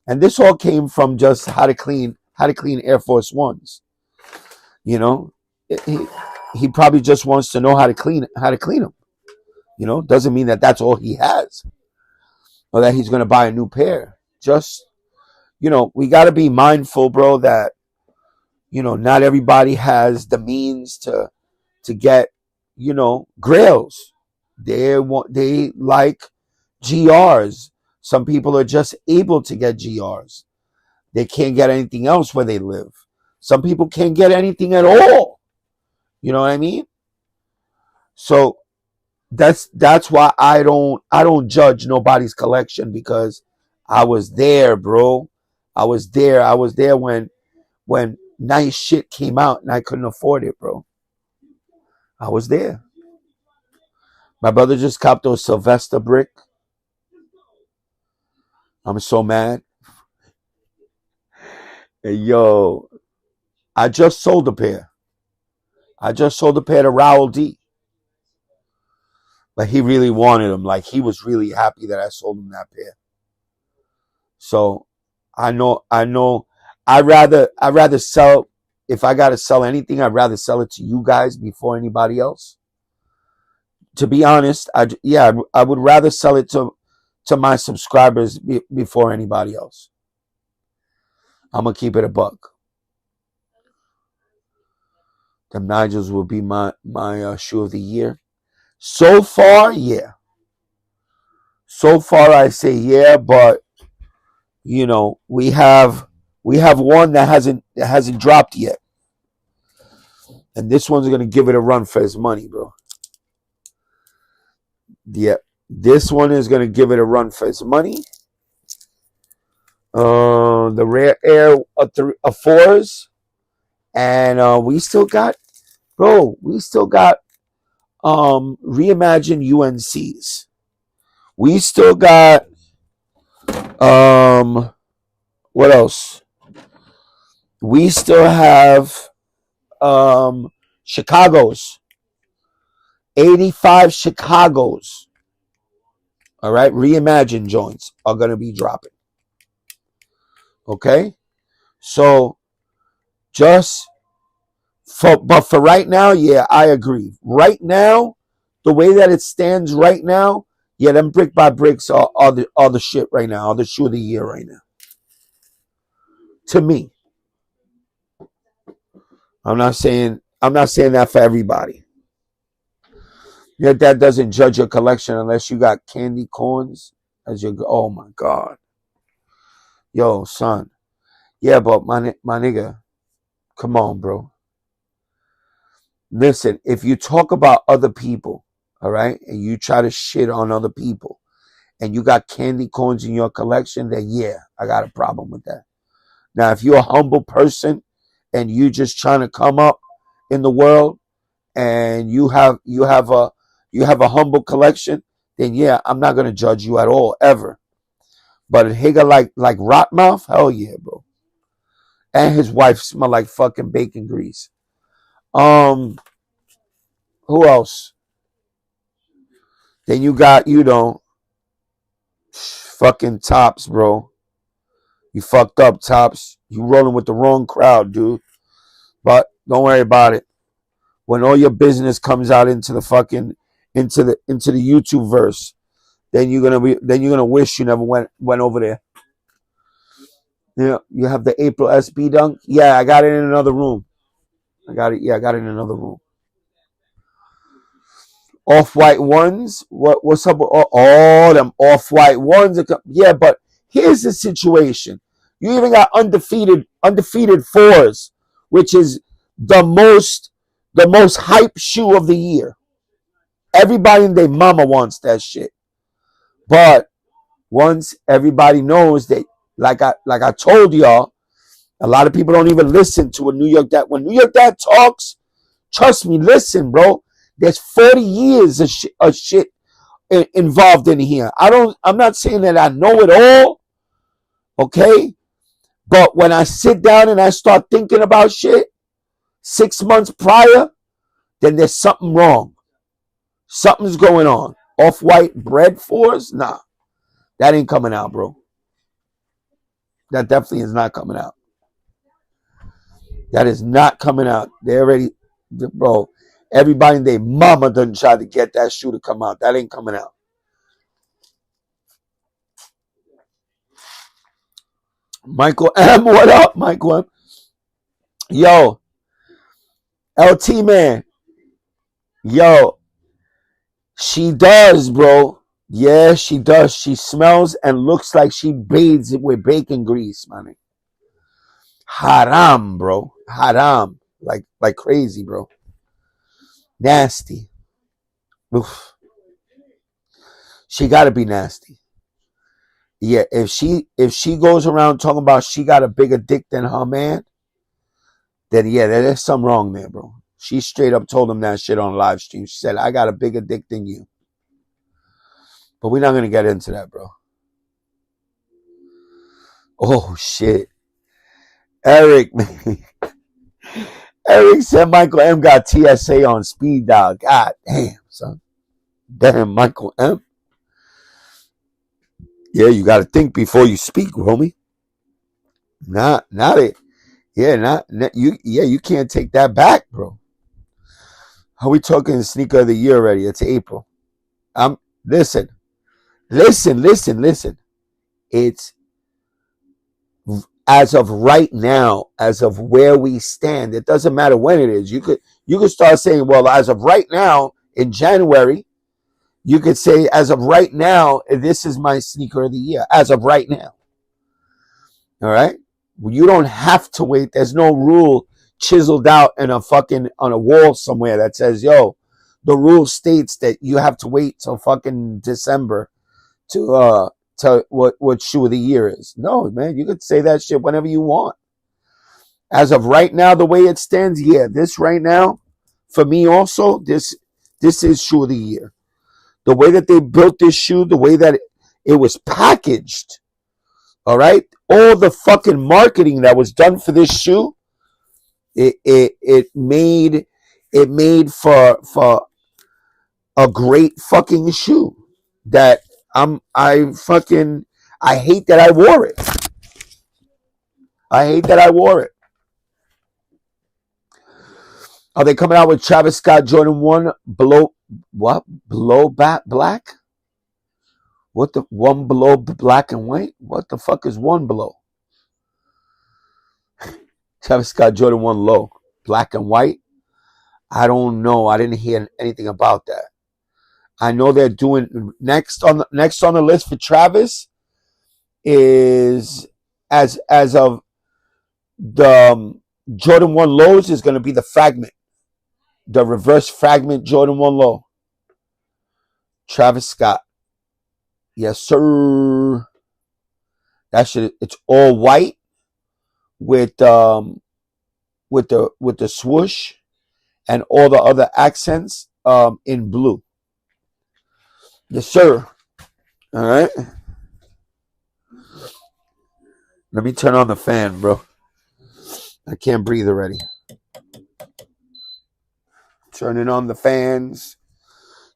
S1: And this all came from just how to clean Air Force Ones. He probably just wants to know how to clean them. Doesn't mean that that's all he has, or that he's going to buy a new pair. Just, we got to be mindful, bro, that not everybody has the means to get grails. They like GRs. Some people are just able to get GRs. They can't get anything else where they live. Some people can't get anything at all. You know what I mean? So that's why I don't judge nobody's collection, because I was there, bro. I was there when nice shit came out and I couldn't afford it, bro. I was there. My brother just copped those Sylvester brick. I'm so mad. Hey, yo, I just sold a pair. To Raul D. But he really wanted them. Like, he was really happy that I sold him that pair. So I know I'd rather sell, if I gotta sell anything, I'd rather sell it to you guys before anybody else. To be honest, I would rather sell it to my subscribers before anybody else. I'm gonna keep it a buck. The Nigels will be my shoe of the year. So far, yeah. So far, I say yeah, but we have one that hasn't dropped yet, and this one's gonna give it a run for his money, bro. Yeah, this one is gonna give it a run for its money. The Rare Air fours, and we still got reimagined UNCs. We still got what else? We still have Chicago's. 85 Chicago's. All right, reimagined joints are going to be dropping. Okay? So but for right now, yeah, I agree. Right now, the way that it stands right now, yeah, them brick by bricks are the shit right now, are the shoe of the year right now. To me. I'm not saying that for everybody. Your dad doesn't judge your collection unless you got candy corns as your. Oh my God. Yo, son. Yeah, but my nigga, come on, bro. Listen, if you talk about other people, all right, and you try to shit on other people, and you got candy corns in your collection, then yeah, I got a problem with that. Now, if you're a humble person and you just trying to come up in the world, and you have a humble collection, then yeah, I'm not gonna judge you at all, ever. But a nigga like Rotmouth, hell yeah, bro. And his wife smell like fucking bacon grease. Who else? Then you got, fucking Tops, bro. You fucked up, Tops. You rolling with the wrong crowd, dude. But don't worry about it. When all your business comes out into the fucking into the YouTube verse, then you're gonna wish you never went over there. Yeah, you have the April SB dunk. Yeah, I got it in another room. I got it in another room. Off-white ones. What's up with all them off-white ones? Yeah, but here's the situation. You even got undefeated fours, which is the most hype shoe of the year. Everybody and their mama wants that shit. But once everybody knows that, like I told y'all, a lot of people don't even listen to a New York Dad. When New York Dad talks, trust me, listen, bro. There's 40 years of shit involved in here. I'm not saying that I know it all, okay? But when I sit down and I start thinking about shit, 6 months prior, then there's something wrong. Something's going on. Off-white bread fours? Nah. That ain't coming out, bro. That definitely is not coming out. That is not coming out. They already, bro, everybody and their mama done try to get that shoe to come out. That ain't coming out. Michael M, what up, Michael M? Yo, LT man. Yo, she does, bro. Yeah, she does. She smells and looks like she bathes it with bacon grease, man. Haram, bro. Haram. Like crazy, bro. Nasty. Oof. She gotta be nasty. Yeah, if she goes around talking about she got a bigger dick than her man, then yeah, there's something wrong there, bro. She straight up told him that shit on live stream. She said, I got a bigger dick than you. But we're not gonna get into that, bro. Oh shit. Eric, man. Eric said Michael M got TSA on speed dial. God damn, son. Damn, Michael M. Yeah, you got to think before you speak, homie. Not it. Yeah, not you. Yeah, you can't take that back, bro. How we talking sneaker of the year already? It's April. Listen. It's as of right now, as of where we stand. It doesn't matter when it is. You could start saying, well, as of right now in January. You could say, as of right now, this is my sneaker of the year. As of right now. All right? You don't have to wait. There's no rule chiseled out in on a wall somewhere that says, yo, the rule states that you have to wait till fucking December to what shoe of the year is. No, man, you could say that shit whenever you want. As of right now, the way it stands, yeah, this right now, for me also, this is shoe of the year. The way that they built this shoe, the way that it was packaged, all right? All the fucking marketing that was done for this shoe, it made for a great fucking shoe that I hate that I wore it. I hate that I wore it. Are they coming out with Travis Scott Jordan 1 below black? What the one below black and white? What the fuck is one below? Travis Scott Jordan 1 low, black and white. I don't know. I didn't hear anything about that. I know they're doing next on the list for Travis is as of the Jordan 1 lows is going to be the fragment. The reverse fragment Jordan 1 low. Travis Scott. Yes, sir. That shit, it's all white with the swoosh and all the other accents in blue. Yes, sir. All right. Let me turn on the fan, bro. I can't breathe already. Turning on the fans.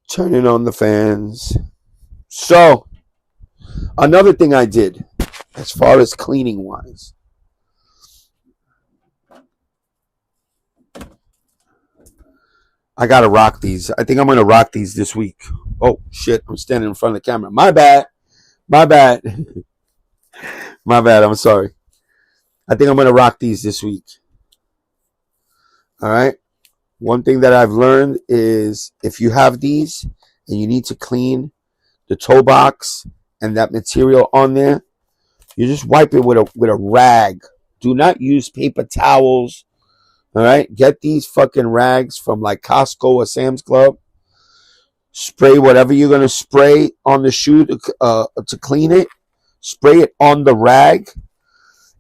S1: Turning on the fans. So, another thing I did, as far as cleaning wise, I gotta rock these. I think I'm gonna rock these this week. Oh shit! I'm standing in front of the camera. My bad. My bad. My bad. I'm sorry. I think I'm gonna rock these this week. All right. One thing that I've learned is if you have these and you need to clean the toe box and that material on there, you just wipe it with a rag. Do not use paper towels. All right, get these fucking rags from like Costco or Sam's Club. Spray whatever you're gonna spray on the shoe to clean it. Spray it on the rag,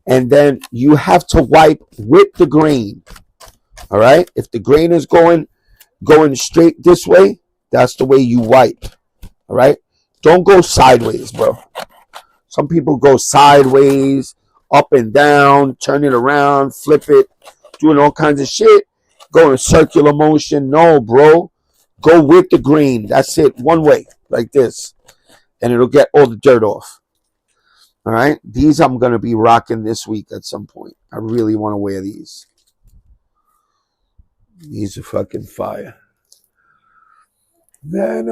S1: and then you have to wipe with the grain. All right, if the grain is going straight this way, that's the way you wipe. All right, don't go sideways, bro. Some people go sideways, up and down, turn it around, flip it, doing all kinds of shit. go in circular motion. No, bro. Go with the grain. That's it. One way, like this. And it'll get all the dirt off. All right? These I'm going to be rocking this week at some point. I really want to wear these. These are fucking fire. Then,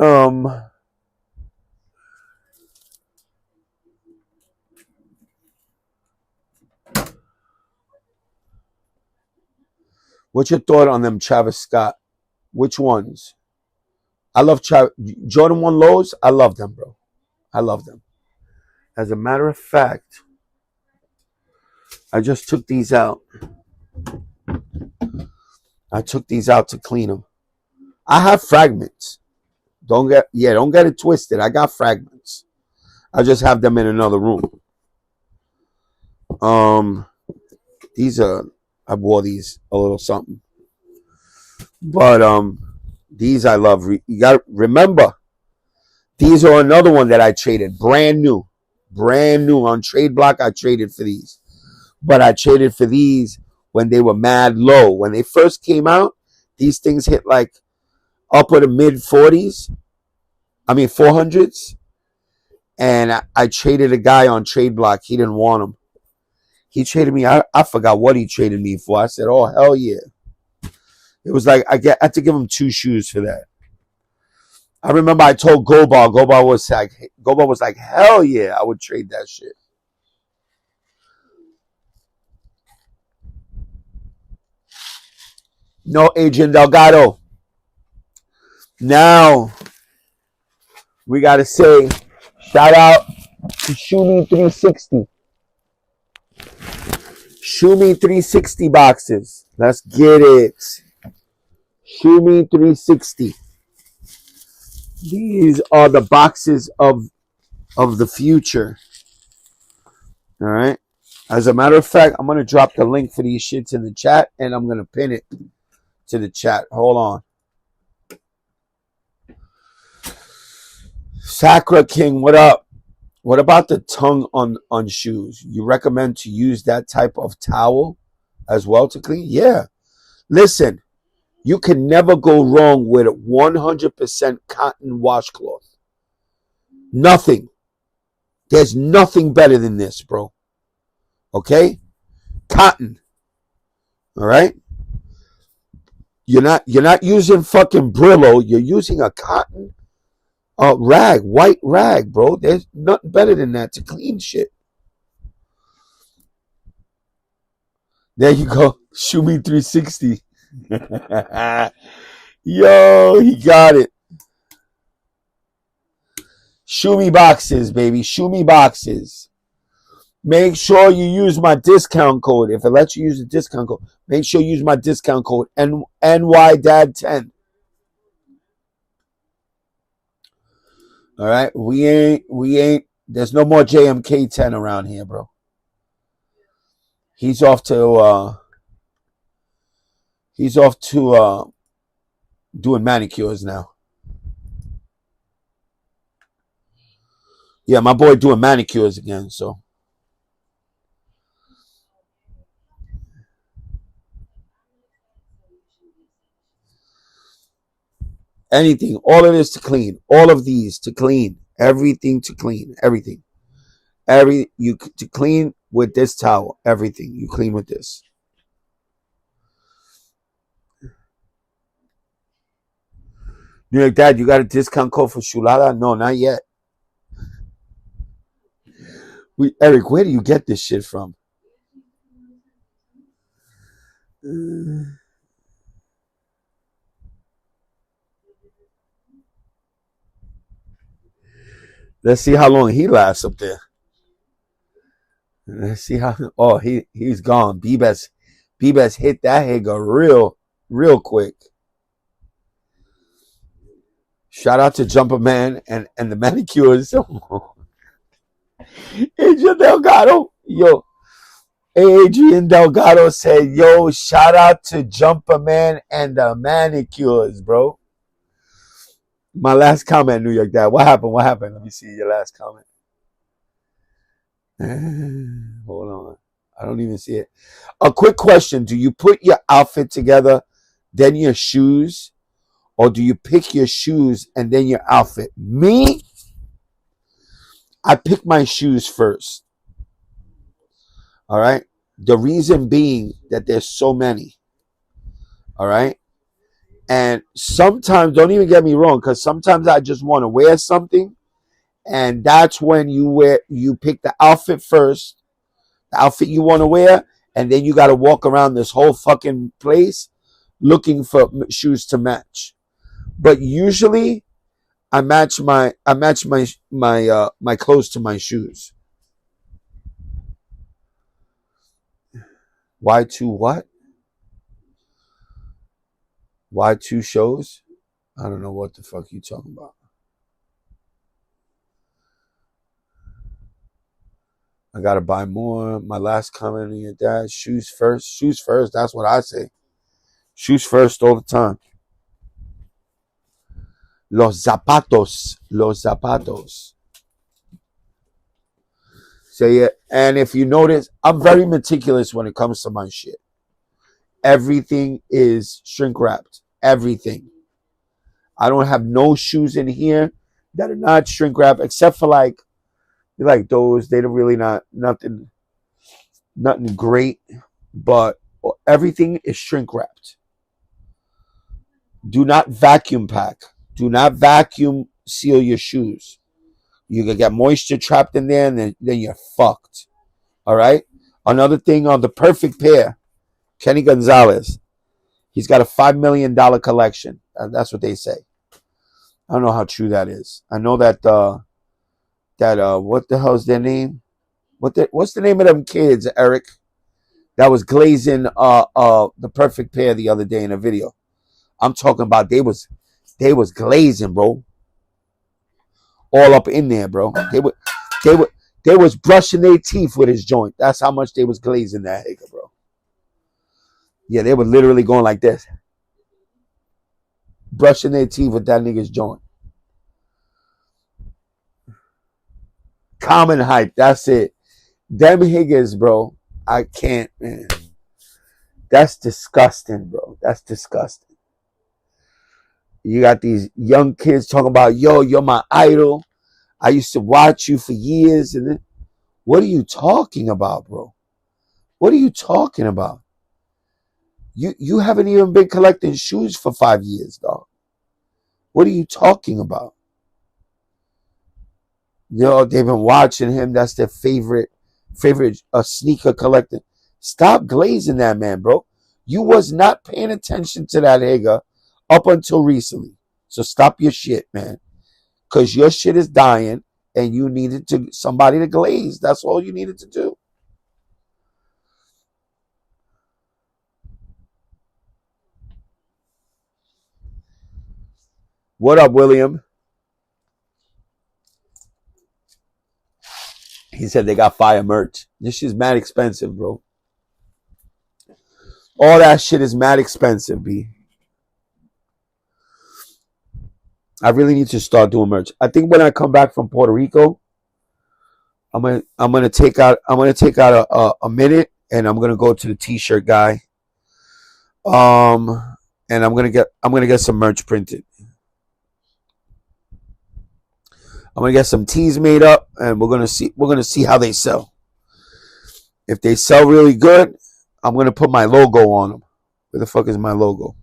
S1: what's your thought on them Travis Scott? Which ones? I love Jordan 1 lows. I love them, bro. I love them. As a matter of fact, I just took these out. I took these out to clean them. I have fragments. Don't get it twisted. I got fragments. I just have them in another room. These are, I wore these a little something. But these I love. You got to remember, these are another one that I traded. Brand new on trade block. I traded for these, but I traded for these when they were mad low. When they first came out, these things hit like upper to mid 40s. I mean 400s. And I traded a guy on trade block. He didn't want them. He traded me. I forgot what he traded me for. I said, oh hell yeah. It was like I had to give him 2 shoes for that. I remember I told Gobar. Gobar was like, hell yeah, I would trade that shit. No, Adrian Delgado. Now we gotta say shout out to Shumi 360. Shumi 360 boxes. Let's get it. Shumi 360. These are the boxes of the future. All right. As a matter of fact, I'm going to drop the link for these shits in the chat, and I'm going to pin it to the chat. Hold on. Sakura King, what up? What about the tongue on shoes? You recommend to use that type of towel as well to clean? Yeah. Listen. You can never go wrong with 100% cotton washcloth. Nothing. There's nothing better than this, bro. Okay? Cotton. All right? You're not using fucking Brillo. You're using a cotton rag, white rag, bro. There's nothing better than that to clean shit. There you go. Shumi 360. Yo, he got it. Shumi boxes, baby. Shumi boxes. Make sure you use my discount code. If it lets you use the discount code, make sure you use my discount code NYDAD10. All right, we ain't. There's no more JMK10 around here, bro. He's off to doing manicures now. Yeah, my boy doing manicures again, so. Anything, all of this to clean, all of these to clean, everything to clean, everything. To clean with this towel, everything you clean with this. New York Dad, you got a discount code for Shulada? No, not yet. Eric, where do you get this shit from? Let's see how long he lasts up there. Let's see how. Oh, he's gone. Bebas hit that higger real quick. Shout out to Jumper Man and the manicures. Adrian Delgado. Yo. Adrian Delgado said, yo, shout out to Jumper Man and the manicures, bro. My last comment, New York Dad. What happened? Let me see your last comment. Hold on. I don't even see it. A quick question. Do you put your outfit together then your shoes, or do you pick your shoes and then your outfit? Me, I pick my shoes first. All right. The reason being that there's so many. All right. And sometimes, don't even get me wrong, because sometimes I just want to wear something, and that's when you pick the outfit first, the outfit you want to wear, and then you got to walk around this whole fucking place looking for shoes to match. But usually, I match my clothes to my shoes. Y2 what? Y2 shows? I don't know what the fuck you talking about. I gotta buy more. My last comment on your dad. Shoes first. Shoes first. That's what I say. Shoes first all the time. Los zapatos. Los zapatos. Say it. And if you notice, I'm very meticulous when it comes to my shit. Everything is shrink wrapped. Everything. I don't have no shoes in here that are not shrink wrapped, except for like those. They're really not nothing great, but everything is shrink wrapped. Do not vacuum pack. Do not vacuum seal your shoes. You can get moisture trapped in there, and then you're fucked. All right. Another thing on the perfect pair, Kenny Gonzalez. He's got a $5 million collection. That's what they say. I don't know how true that is. I know that what the hell's their name? What's the name of them kids, Eric? That was glazing the perfect pair the other day in a video. I'm talking about they was glazing, bro. All up in there, bro. They was brushing their teeth with his joint. That's how much they was glazing that nigga, bro. Yeah, they were literally going like this. Brushing their teeth with that nigga's joint. Common hype. That's it. Them Higgins, bro. I can't, man. That's disgusting, bro. That's disgusting. You got these young kids talking about, yo, you're my idol. I used to watch you for years. And then, what are you talking about, bro? What are you talking about? You haven't even been collecting shoes for 5 years, dog. What are you talking about? You know, they've been watching him. That's their favorite sneaker collector. Stop glazing that man, bro. You was not paying attention to that nigga up until recently. So stop your shit, man. Because your shit is dying and you needed somebody to glaze. That's all you needed to do. What up, William? He said they got fire merch. This shit's mad expensive, bro. All that shit is mad expensive, B. I really need to start doing merch. I think when I come back from Puerto Rico, I'm gonna take out a minute, and I'm gonna go to the t-shirt guy. And I'm gonna get some merch printed. I'm gonna get some tees made up, and we're gonna see how they sell. If they sell really good, I'm gonna put my logo on them. Where the fuck is my logo?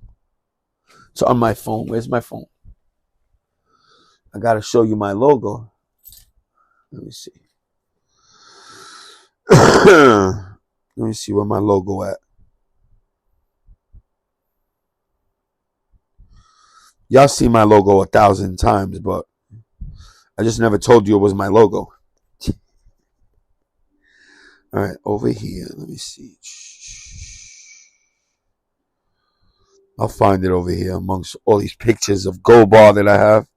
S1: It's on my phone. Where's my phone? I gotta show you my logo. Let me see. Let me see where my logo at. Y'all see my logo 1,000 times, but I just never told you it was my logo. All right, over here. Let me see. I'll find it over here amongst all these pictures of Gold Bar that I have.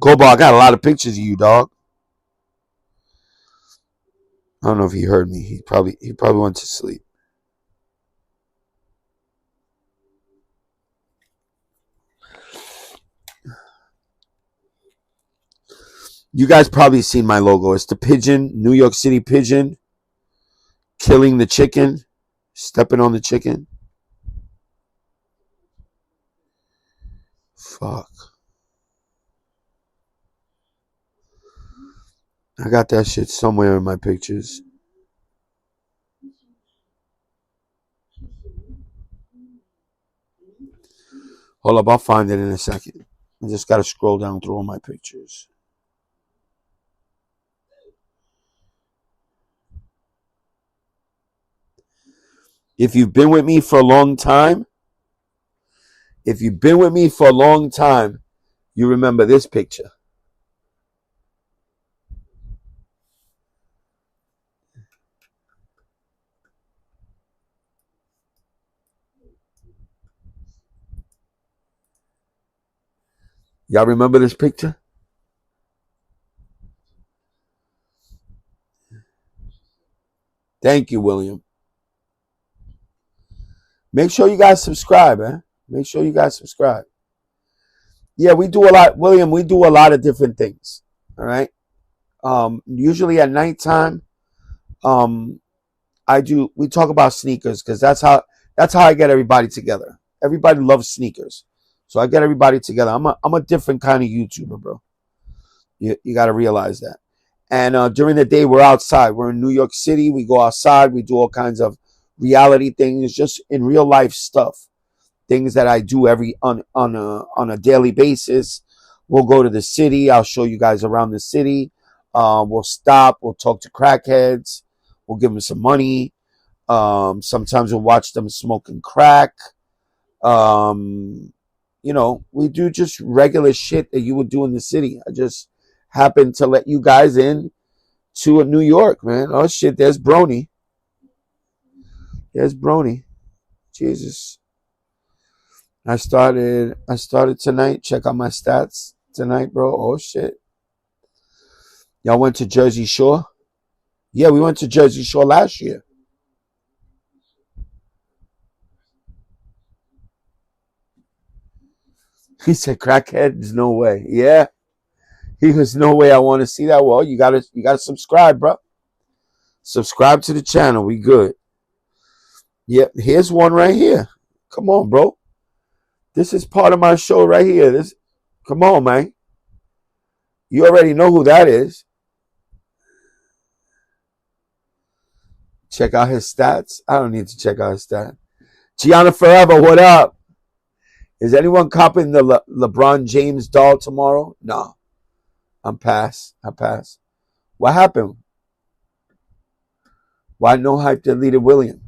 S1: Gold Bar, I got a lot of pictures of you, dog. I don't know if he heard me. He probably went to sleep. You guys probably seen my logo. It's the pigeon, New York City pigeon, killing the chicken. Stepping on the chicken. Fuck. I got that shit somewhere in my pictures. Hold up, I'll find it in a second. I just gotta scroll down through all my pictures. If you've been with me for a long time, you remember this picture. Y'all remember this picture? Thank you, William. Make sure you guys subscribe, man. Make sure you guys subscribe. Yeah, we do a lot, William. We do a lot of different things. All right. Usually at nighttime, we talk about sneakers because that's how I get everybody together. Everybody loves sneakers, so I get everybody together. I'm a different kind of YouTuber, bro. You got to realize that. And during the day, we're outside. We're in New York City. We go outside. We do all kinds of reality things, just in real life stuff. Things that I do on a daily basis. We'll go to the city. I'll show you guys around the city. We'll stop. We'll talk to crackheads. We'll give them some money. Sometimes we'll watch them smoking crack. We do just regular shit that you would do in the city. I just happen to let you guys in to New York, man. Oh shit, there's Brony. Jesus. I started tonight. Check out my stats tonight, bro. Oh shit. Y'all went to Jersey Shore? Yeah, we went to Jersey Shore last year. He said, "Crackhead, there's no way." Yeah, he goes, "No way. I want to see that." Well, you gotta subscribe, bro. Subscribe to the channel. We good. Yep, here's one right here. Come on, bro. This is part of my show right here. Come on, man. You already know who that is. Check out his stats. I don't need to check out his stats. Gianna Forever, what up? Is anyone copying the LeBron James doll tomorrow? No. I pass. What happened? Why no hype deleted William?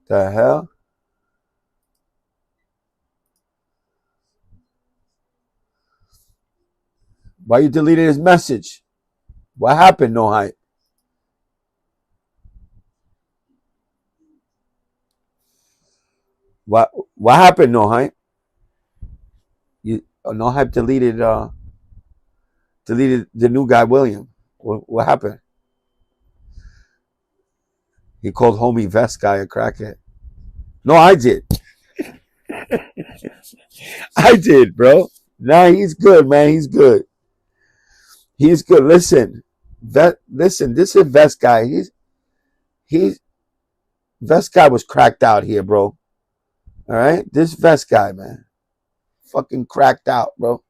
S1: The hell? Why you deleted his message? What happened, no hype? What happened, no hype? No hype deleted the new guy William. What happened? He called homie vest guy a crackhead. No, I did. I did, bro. Nah, he's good, man. He's good. Listen, this is vest guy. He's vest guy was cracked out here, bro. All right, this vest guy, man, fucking cracked out, bro.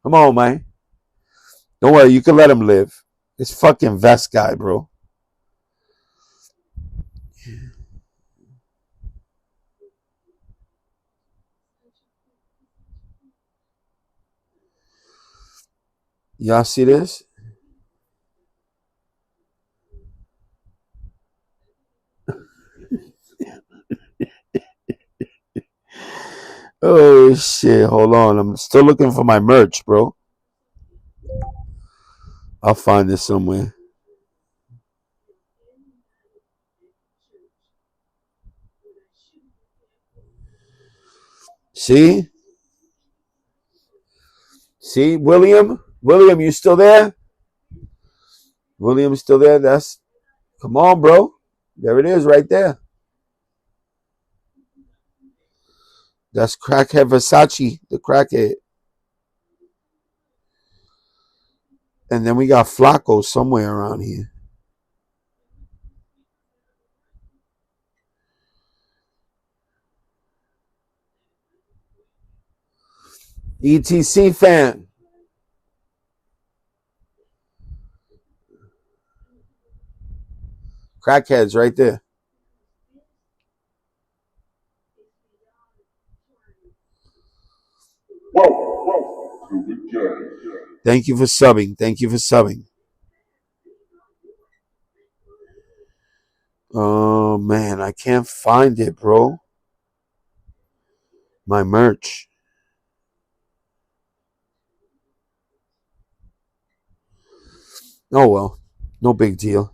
S1: Come on, man. Don't worry, you can let him live. This fucking vest guy, bro. Y'all see this? Oh shit, hold on. I'm still looking for my merch, bro. I'll find this somewhere. See, William, you still there? William's still there. Come on, bro. There it is, right there. That's crackhead Versace, the crackhead. And then we got Flacco somewhere around here. ETC fan. Crackheads right there. Thank you for subbing. Thank you for subbing. Oh, man. I can't find it, bro. My merch. Oh, well. No big deal.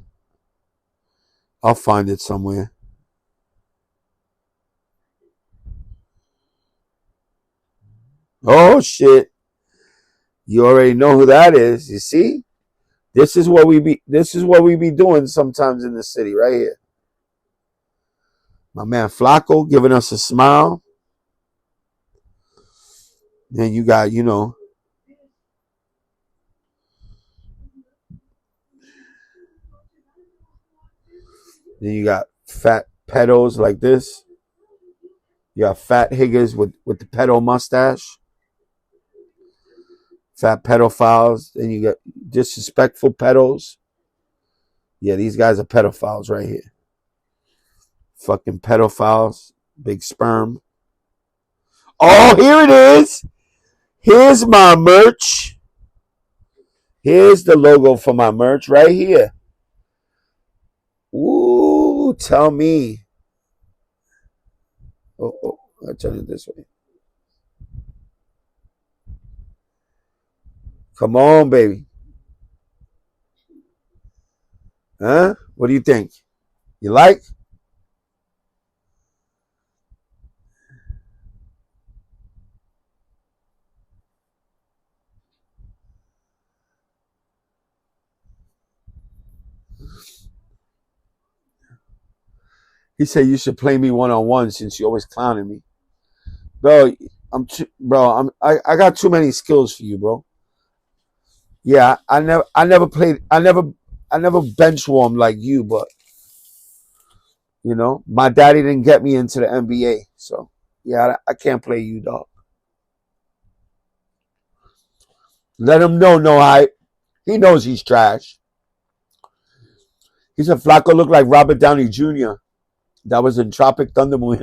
S1: I'll find it somewhere. Oh, shit. You already know who that is. You see? This is what we be doing sometimes in the city right here. My man Flacco giving us a smile. Then you got, then you got fat pedos like this. You got fat higgers with the pedo mustache. Fat pedophiles. Then you got disrespectful pedos. Yeah, these guys are pedophiles right here. Fucking pedophiles. Big sperm. Oh, here it is. Here's my merch. Here's the logo for my merch right here. Ooh, tell me. Oh, I'll turn it this way. Come on, baby. Huh? What do you think? You like? He said you should play me one-on-one since you always clowning me. Bro, I got too many skills for you, bro. Yeah, I never bench warmed like you, but my daddy didn't get me into the NBA, so yeah, I can't play you, dog. Let him know, no hype. He knows he's trash. He said Flacco looked like Robert Downey Jr. That was in Tropic Thunder movie.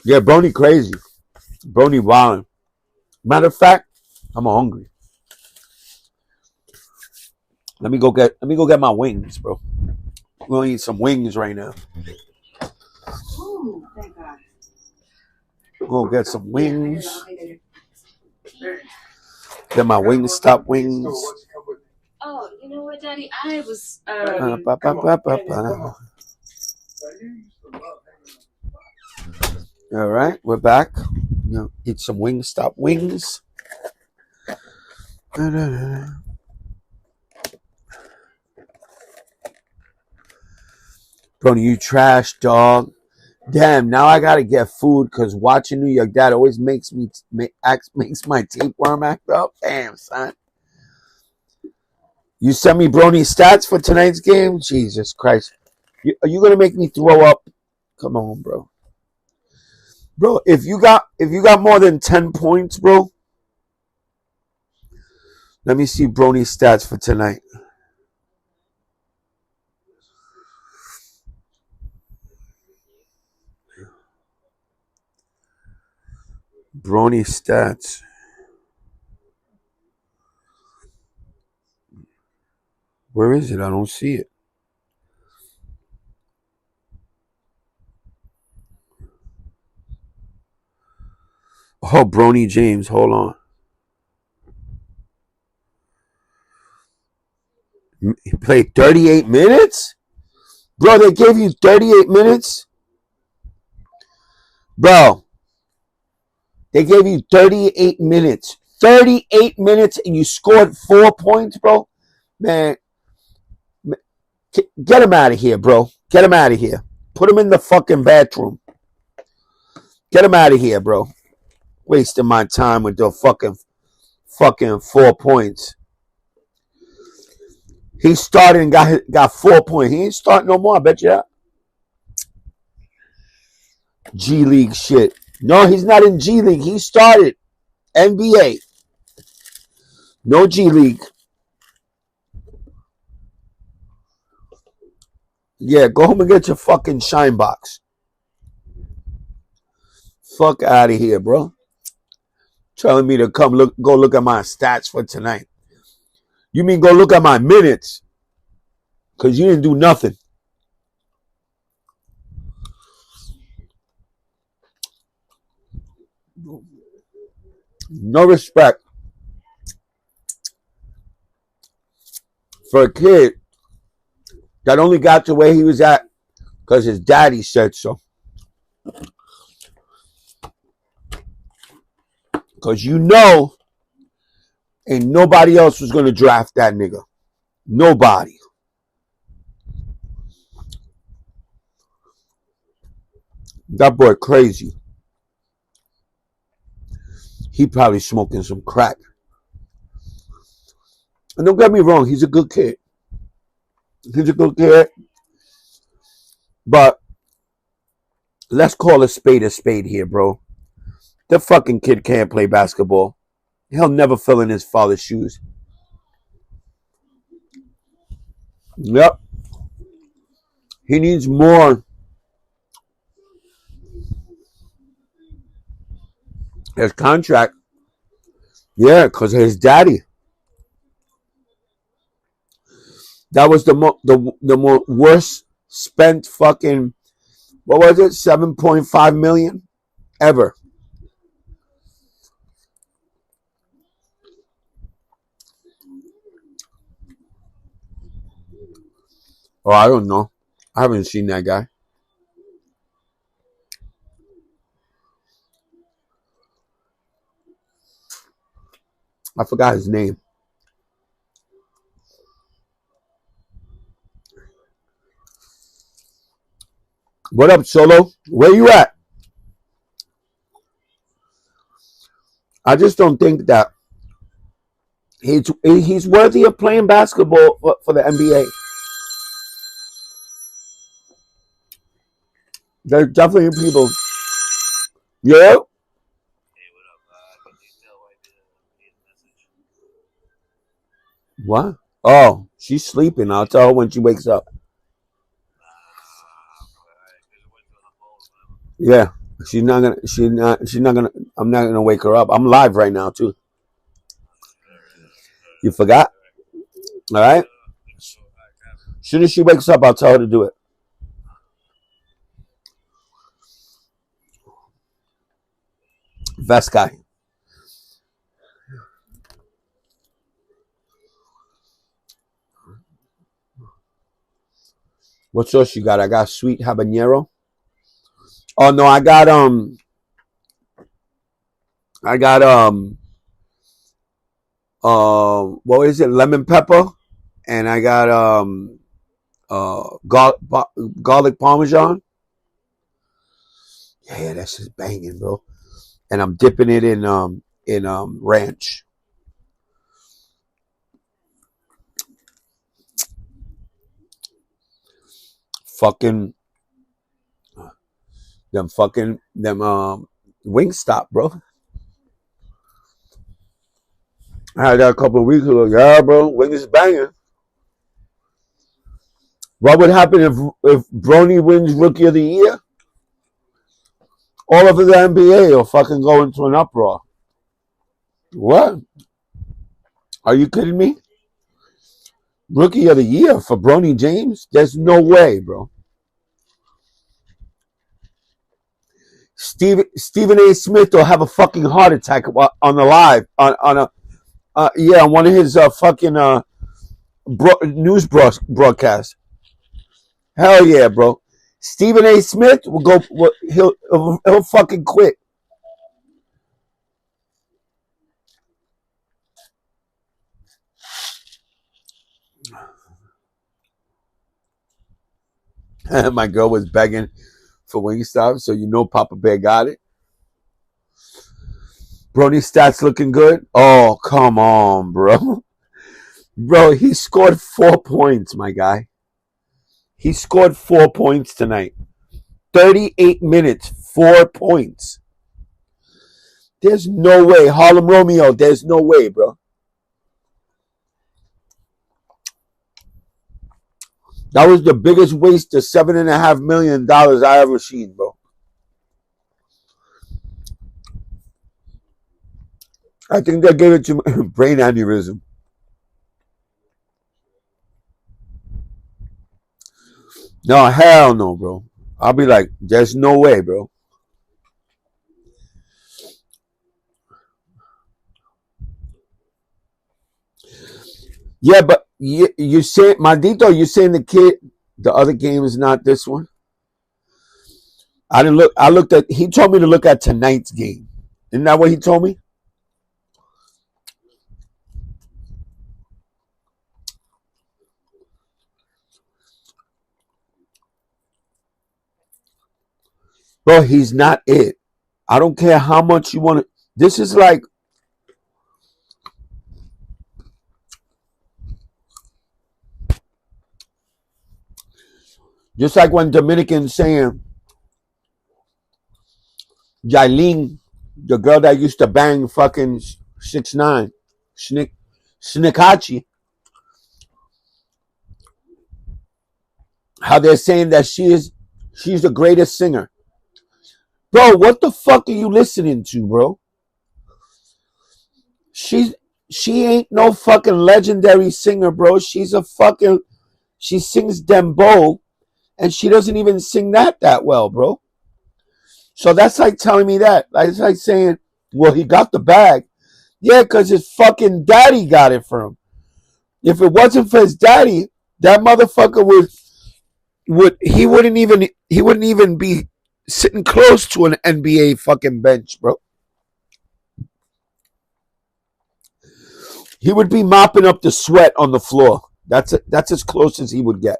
S1: Yeah, Brony crazy. Brony wild. Matter of fact, I'm hungry. Let me go get my wings, bro. We're gonna eat some wings right now.
S3: Ooh, thank God.
S1: Go get some wings. Get my Wingstop wings.
S3: Oh, you know what, Daddy? I was.
S1: All right, we're back. Eat some Wingstop wings. Bro, you trash, dog. Damn, now I gotta get food because watching New York Dad always makes my tapeworm act up. Damn, son. You sent me Brony stats for tonight's game? Jesus Christ. Are you gonna make me throw up? Come on, bro. Bro, if you got more than 10 points, bro, let me see Brony stats for tonight. Brony stats. Where is it? I don't see it. Oh, Brony James. Hold on. He played 38 minutes? Bro, they gave you 38 minutes? Bro, they gave you 38 minutes. 38 minutes and you scored 4 points, bro? Man, get him out of here, bro. Get him out of here. Put him in the fucking bathroom. Get him out of here, bro. Wasting my time with the fucking fucking 4 points. He started and got 4 points. He ain't starting no more, I bet you that. G League shit. No, he's not in G League. He started NBA. No G League. Yeah, go home and get your fucking shine box. Fuck out of here, bro. Telling me to come go look at my stats for tonight. You mean go look at my minutes? Because you didn't do nothing. No respect for a kid that only got to where he was at because his daddy said so. Because you know, ain't nobody else was going to draft that nigga. Nobody. That boy crazy. He probably smoking some crack. And don't get me wrong, he's a good kid. He's a good kid. But let's call a spade here, bro. The fucking kid can't play basketball. He'll never fill in his father's shoes. Yep. He needs more. His contract. Yeah, because of his daddy. That was the worst spent fucking, what was it, 7.5 million ever. Oh, I don't know. I haven't seen that guy. I forgot his name. What up, Solo? Where you at? I just don't think that he's worthy of playing basketball for the NBA. There's definitely people. Yeah. What? Oh, she's sleeping. I'll tell her when she wakes up. Yeah. She's not gonna I'm not gonna wake her up. I'm live right now too. You forgot? Alright? As soon as she wakes up, I'll tell her to do it. Vest guy. What sauce you got? I got sweet habanero. Oh no, I got what is it? Lemon pepper, and I got garlic parmesan. Yeah, that's just banging, bro. And I'm dipping it in ranch. Fucking them Wingstop, bro. I had that a couple of weeks ago. Yeah, bro, wings is banging. What would happen if Bronny wins Rookie of the Year? All of the NBA will fucking go into an uproar. What? Are you kidding me? Rookie of the Year for Bronny James? There's no way, bro. Stephen A. Smith will have a fucking heart attack on the live on one of his fucking news broadcasts. Hell yeah, bro. Stephen A. Smith will go. He'll fucking quit. My girl was begging for Wingstop, so you know Papa Bear got it. Brony's stats looking good. Oh, come on, bro. Bro, he scored 4 points, my guy. He scored 4 points tonight. 38 minutes, 4 points. There's no way. Harlem Romeo, there's no way, bro. That was the biggest waste of $7.5 million I ever seen, bro. I think they gave it to brain aneurysm. No, hell no, bro. I'll be like, there's no way, bro. Yeah, but you say, Mandito, you saying the other game is not this one? I didn't look. I looked at. He told me to look at tonight's game. Isn't that what he told me? Bro, he's not it. I don't care how much you want to. This is like. Just like when Dominican's saying, Jailin, the girl that used to bang fucking 6ix9ine, Snikachi, how they're saying that she's the greatest singer. Bro, what the fuck are you listening to, bro? She ain't no fucking legendary singer, bro. She sings dembow, and she doesn't even sing that well, bro. So that's like telling me that. It's like saying, well, he got the bag. Yeah, because his fucking daddy got it for him. If it wasn't for his daddy, that motherfucker he wouldn't even be sitting close to an NBA fucking bench, bro. He would be mopping up the sweat on the floor. That's as close as he would get.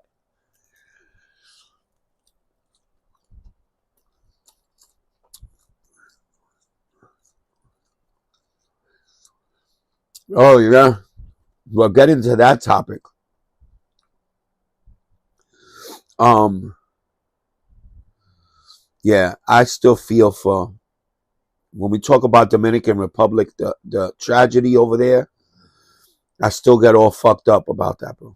S1: Oh, yeah. We'll get into that topic. Yeah, I still feel for when we talk about Dominican Republic, the tragedy over there. I still get all fucked up about that, bro.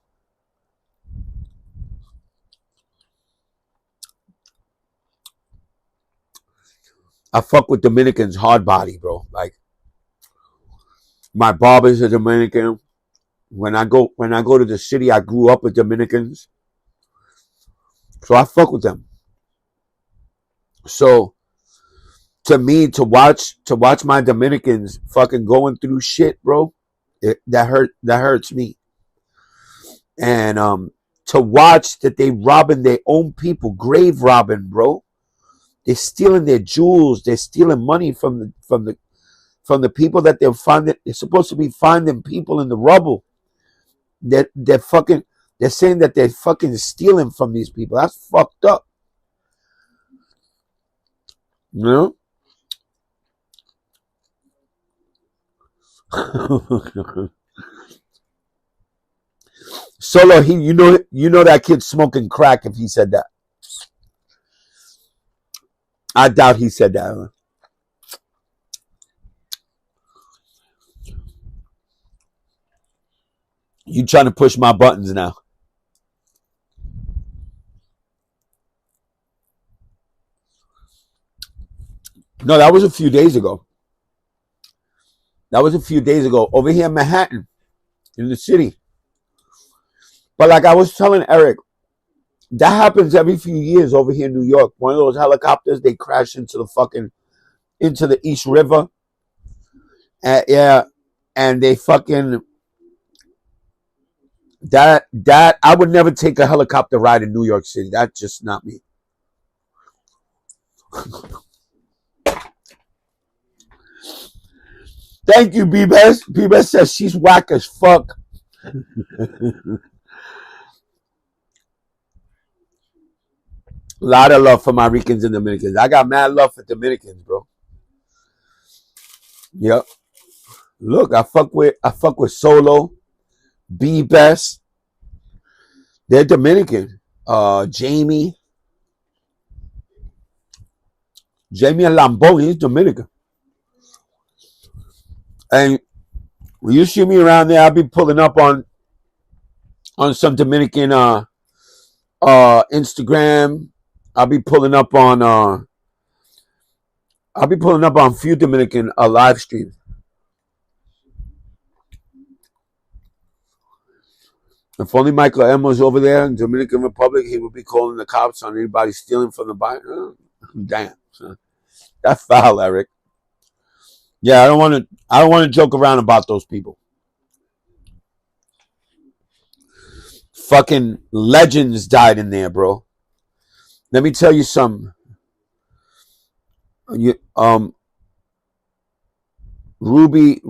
S1: I fuck with Dominicans hard body, bro. Like my barber's a Dominican. When I go to the city, I grew up with Dominicans. So I fuck with them. So to me, to watch my Dominicans fucking going through shit, bro, that hurts me. And to watch that they robbing their own people, grave robbing, bro. They're stealing their jewels. They're stealing money from the people that they're finding. They're supposed to be finding people in the rubble. They're saying that they're fucking stealing from these people. That's fucked up. You know? Solo, you know that kid smoking crack if he said that. I doubt he said that. You trying to push my buttons now. No, that was a few days ago. Over here in Manhattan, in the city. But like I was telling Eric, that happens every few years over here in New York. One of those helicopters, they crash into the East River. Yeah, and they fucking that I would never take a helicopter ride in New York City. That's just not me. Thank you, B-Best. B-Best says she's whack as fuck. A lot of love for my Ricans and Dominicans. I got mad love for Dominicans, bro. Yep. Look, I fuck with Solo, B Best. They're Dominican. Jamie Lambon, he's Dominican. And when you see me around there, I'll be pulling up on some Dominican Instagram. I'll be pulling up on a few Dominican live streams. If only Michael M was over there in Dominican Republic, he would be calling the cops on anybody stealing from the bike. Damn, son. That's foul, Eric. Yeah, I don't want to joke around about those people. Fucking legends died in there, bro. Let me tell you something. Ruby,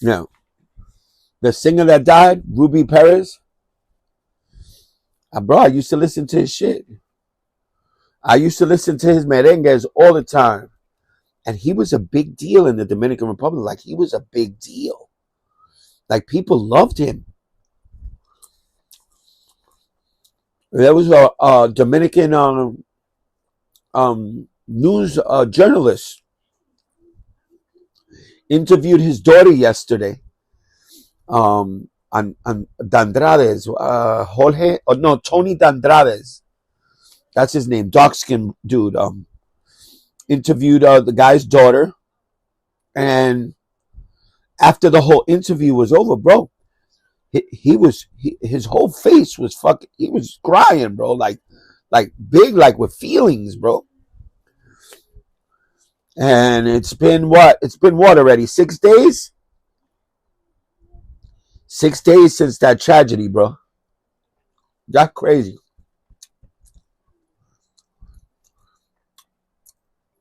S1: now, the singer that died, Ruby Perez, bro, I used to listen to his shit. I used to listen to his merengues all the time. And he was a big deal in the Dominican Republic. Like, he was a big deal. Like, people loved him. There was a Dominican news journalist interviewed his daughter yesterday. Dandrades, Tony Dandrades. That's his name, dark-skinned dude. Interviewed the guy's daughter, and after the whole interview was over, bro, his whole face was fucking. He was crying, bro, like big, like with feelings, bro. And it's been what already? 6 days. 6 days since that tragedy, bro. That's crazy.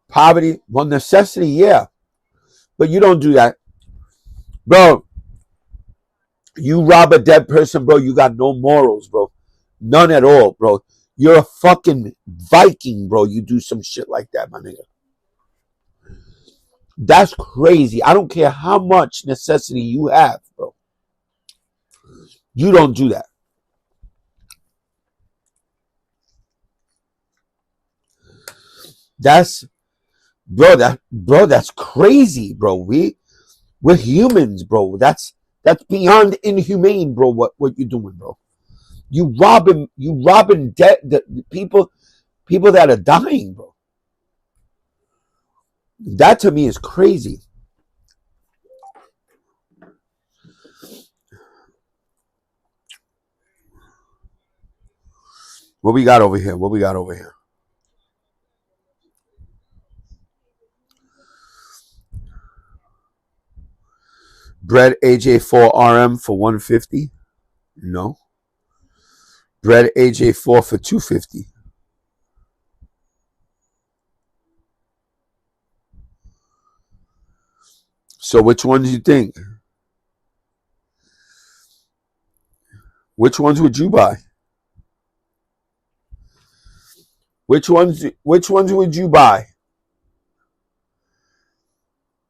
S1: Poverty, well, necessity, yeah. But you don't do that. Bro, you rob a dead person, bro, you got no morals, bro. None at all, bro. You're a fucking Viking, bro. You do some shit like that, my nigga. That's crazy. I don't care how much necessity you have, bro. You don't do that. That's crazy, bro. We're humans, bro. That's beyond inhumane, bro. What you doing, bro? You robbing the people that are dying, bro. That to me is crazy. What we got over here? Bread AJ4 RM for $150. No. Bread AJ4 for $250. So which ones do you think? Which ones would you buy? Which ones would you buy?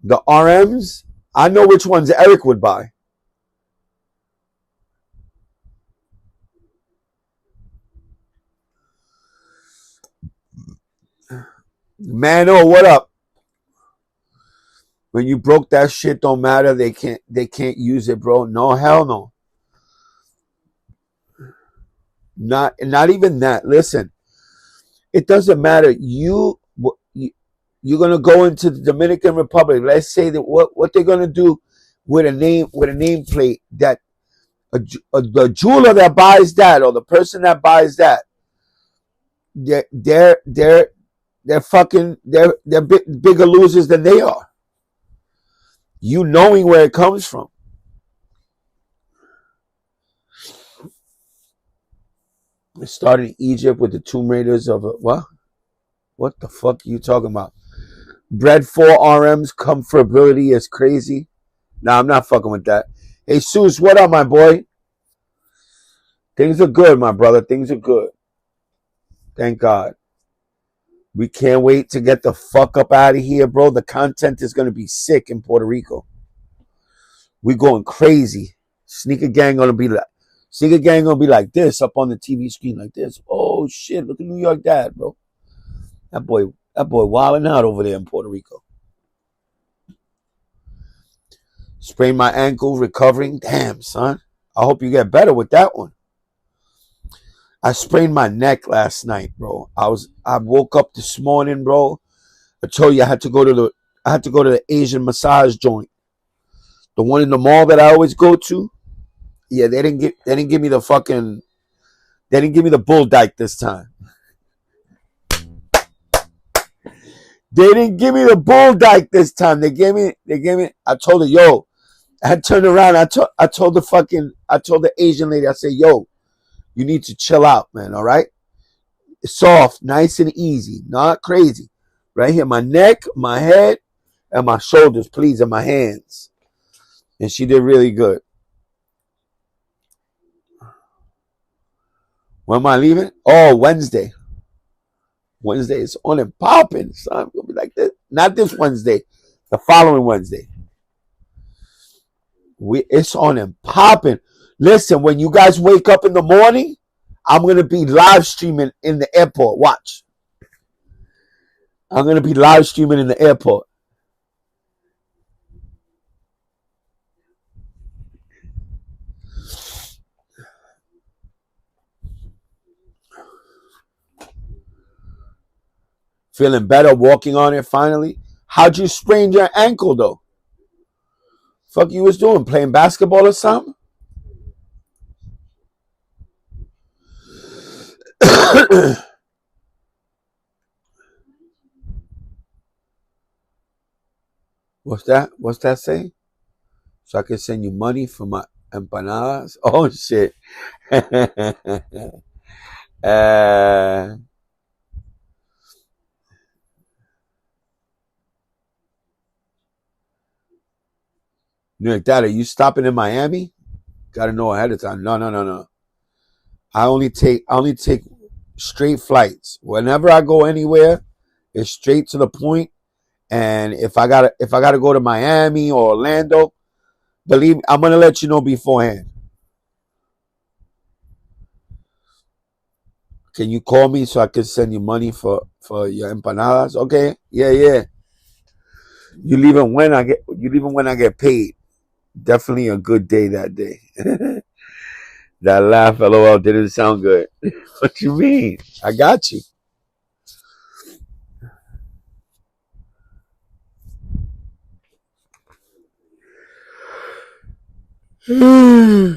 S1: The RMs? I know which ones Eric would buy. Mano, what up? When you broke that shit, don't matter. They can't use it, bro. No, hell no. Not even that. Listen, it doesn't matter. You're gonna go into the Dominican Republic. Let's say that what they're gonna do with a nameplate that the jeweler that buys that, or the person that buys that, they're bigger losers than they are. You knowing where it comes from. It started in Egypt with the Tomb Raiders of what? What the fuck are you talking about? Bread 4 RMs, comfortability is crazy. Nah, I'm not fucking with that. Hey, Jesus, what up, my boy? Things are good, my brother. Things are good. Thank God. We can't wait to get the fuck up out of here, bro. The content is going to be sick in Puerto Rico. We going crazy. Sneaker gang gonna be like this up on the TV screen like this. Oh shit! Look at New York Dad, bro. That boy wilding out over there in Puerto Rico. Sprained my ankle, recovering. Damn, son. I hope you get better with that one. I sprained my neck last night, bro. I woke up this morning, bro. I told you I had to go to the Asian massage joint. The one in the mall that I always go to. Yeah, they didn't give me the bull dyke this time. They didn't give me the bull dyke this time. They gave me, I told her, yo, I had turned around. I told the Asian lady, I said, yo, you need to chill out, man, all right? It's soft, nice and easy, not crazy. Right here, my neck, my head, and my shoulders, please, and my hands. And she did really good. When am I leaving? Oh, Wednesday. Wednesday is on and popping. So I'm going to be like this. Not this Wednesday. The following Wednesday. It's on and popping. Listen, when you guys wake up in the morning, I'm going to be live streaming in the airport. Watch. I'm going to be live streaming in the airport. Feeling better walking on it finally. How'd you sprain your ankle though? Fuck you was doing? Playing basketball or something? What's that? What's that say? So I can send you money for my empanadas? Oh shit. New York Dad, are you stopping in Miami? Gotta know ahead of time. No. I only take straight flights. Whenever I go anywhere, it's straight to the point. And if I gotta go to Miami or Orlando, believe me, I'm gonna let you know beforehand. Can you call me so I can send you money for your empanadas? Okay. Yeah. You leaving when I get paid. Definitely a good day that day. That laugh, LOL, didn't sound good. What you mean? I got you.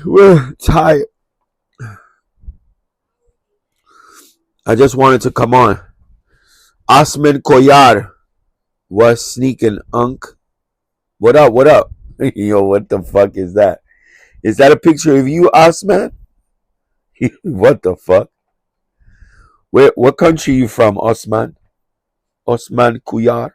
S1: We're tired. I just wanted to come on. Osman Koyar was sneaking unk. What up? Yo, what the fuck is that? Is that a picture of you, Osman? What the fuck? What country you from, Osman? Osman Koyar?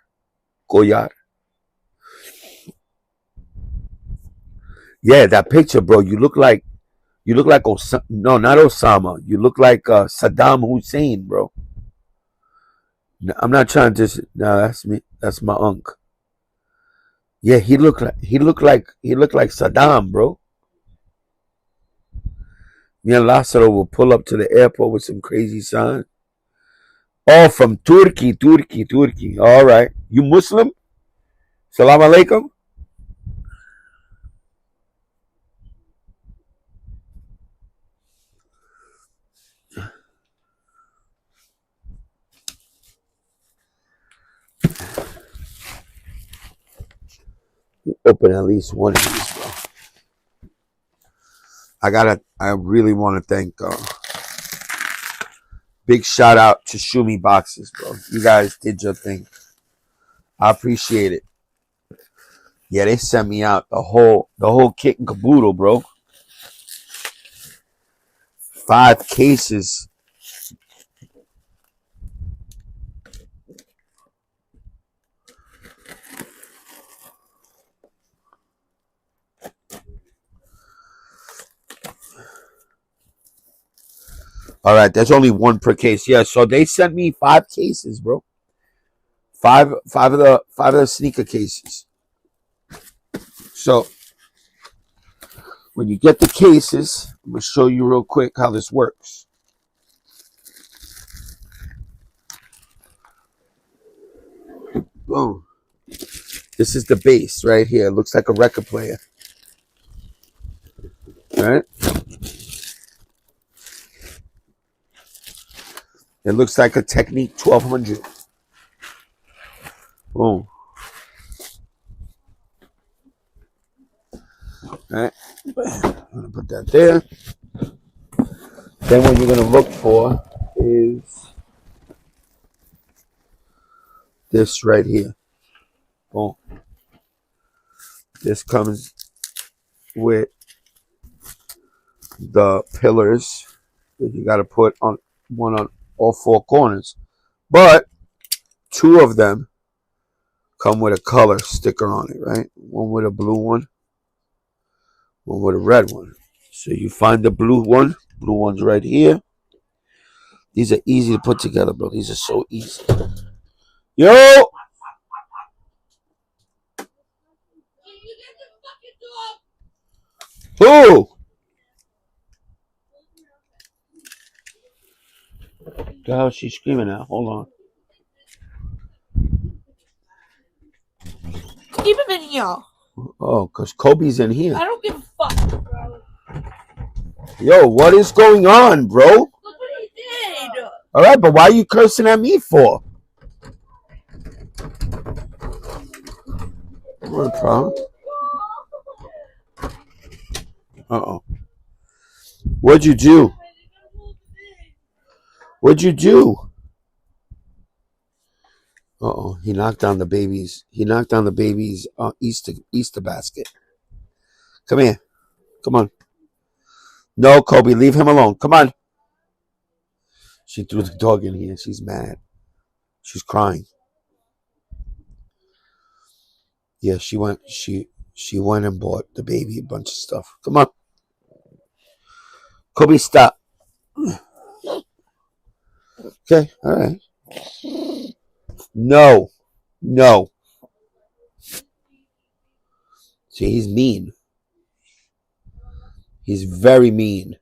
S1: Yeah, that picture, bro. You look like no, not Osama. You look like Saddam Hussein, bro. No, I'm not trying to. No, that's me. That's my uncle. Yeah, he looked like Saddam, bro. Me and Lázaro will pull up to the airport with some crazy sign. Oh, from Turkey. All right. You Muslim? Salam alaikum. Open at least one of these, bro. I really want to thank big shout out to Shumi Boxes, bro. You guys did your thing. I appreciate it. Yeah, they sent me out the whole kit and caboodle, bro. 5 cases All right, there's only one per case. Yeah, so they sent me 5 cases, bro. Five of the sneaker cases. So when you get the cases, I'm gonna show you real quick how this works. Boom. This is the base right here. It looks like a record player. All right. It looks like a Technique 1200. Boom. All right. I'm going to put that there. Then what you're going to look for is this right here. Boom. This comes with the pillars that you got to put on one on all 4 corners. But 2 of them come with a color sticker on it, right? One with a blue one with a red one. So you find the blue one. Blue one's right here. These are easy to put together, bro. These are so easy. Yo! Who? The hell is she screaming at? Hold on.
S4: Keep him in here.
S1: Oh, because Kobe's in here.
S4: I don't give a fuck, bro.
S1: Yo, what is going on, bro?
S4: Look what he did.
S1: All right, but why are you cursing at me for? What a problem? Uh-oh. What'd you do? What'd you do? Uh-oh. He knocked down the baby's Easter basket. Come here. Come on. No, Kobe, leave him alone. Come on. She threw the dog in here. She's mad. She's crying. Yeah, she went and bought the baby a bunch of stuff. Come on. Kobe, stop. Okay, all right. No. See, he's mean. He's very mean.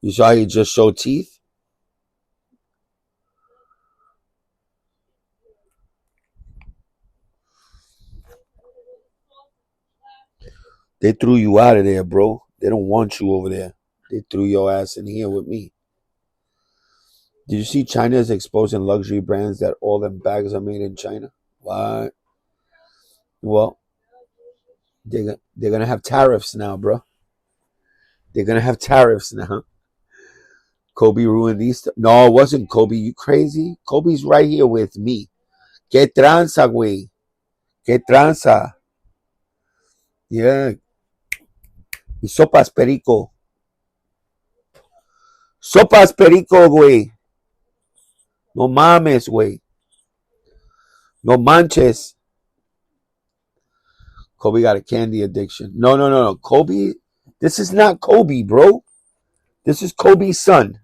S1: You saw he just showed teeth? They threw you out of there, bro. They don't want you over there. They threw your ass in here with me. Did you see China is exposing luxury brands that all them bags are made in China? What? Well, they're going to have tariffs now, bro. They're going to have tariffs now. Kobe ruined these. No, it wasn't Kobe. You crazy? Kobe's right here with me. Que tranza, güey. Que tranza. Yeah. Y sopas perico. Sopas perico, güey. No mames, güey. No manches. Kobe got a candy addiction. No. Kobe, this is not Kobe, bro. This is Kobe's son.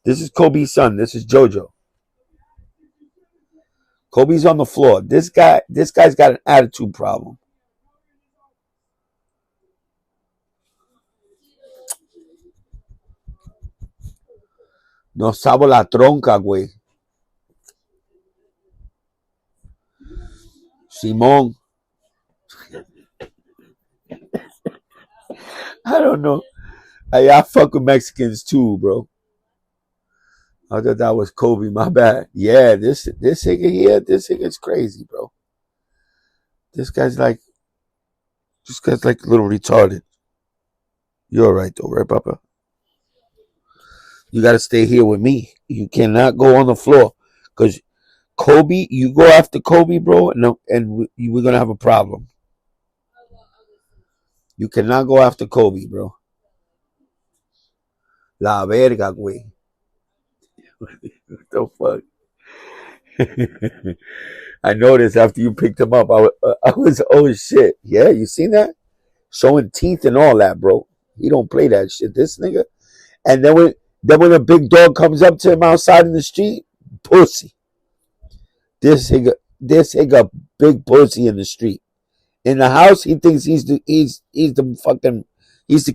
S1: This is Kobe's son. This is JoJo. Kobe's on the floor. This guy's got an attitude problem. No sabo la tronca, güey. Simón. I don't know. I fuck with Mexicans too, bro. I thought that was Kobe. My bad. Yeah, this nigga here, this nigga's crazy, bro. This guy's like a little retarded. You're all right though, right, Papa? You got to stay here with me. You cannot go on the floor because Kobe. You go after Kobe, bro, and we're gonna have a problem. You cannot go after Kobe, bro. La verga, güey. What the fuck? I noticed after you picked him up, I was, oh shit. Yeah, you seen that? Showing teeth and all that, bro. He don't play that shit. This nigga. And then when a big dog comes up to him outside in the street, pussy. This nigga big pussy in the street. In the house, he thinks he's the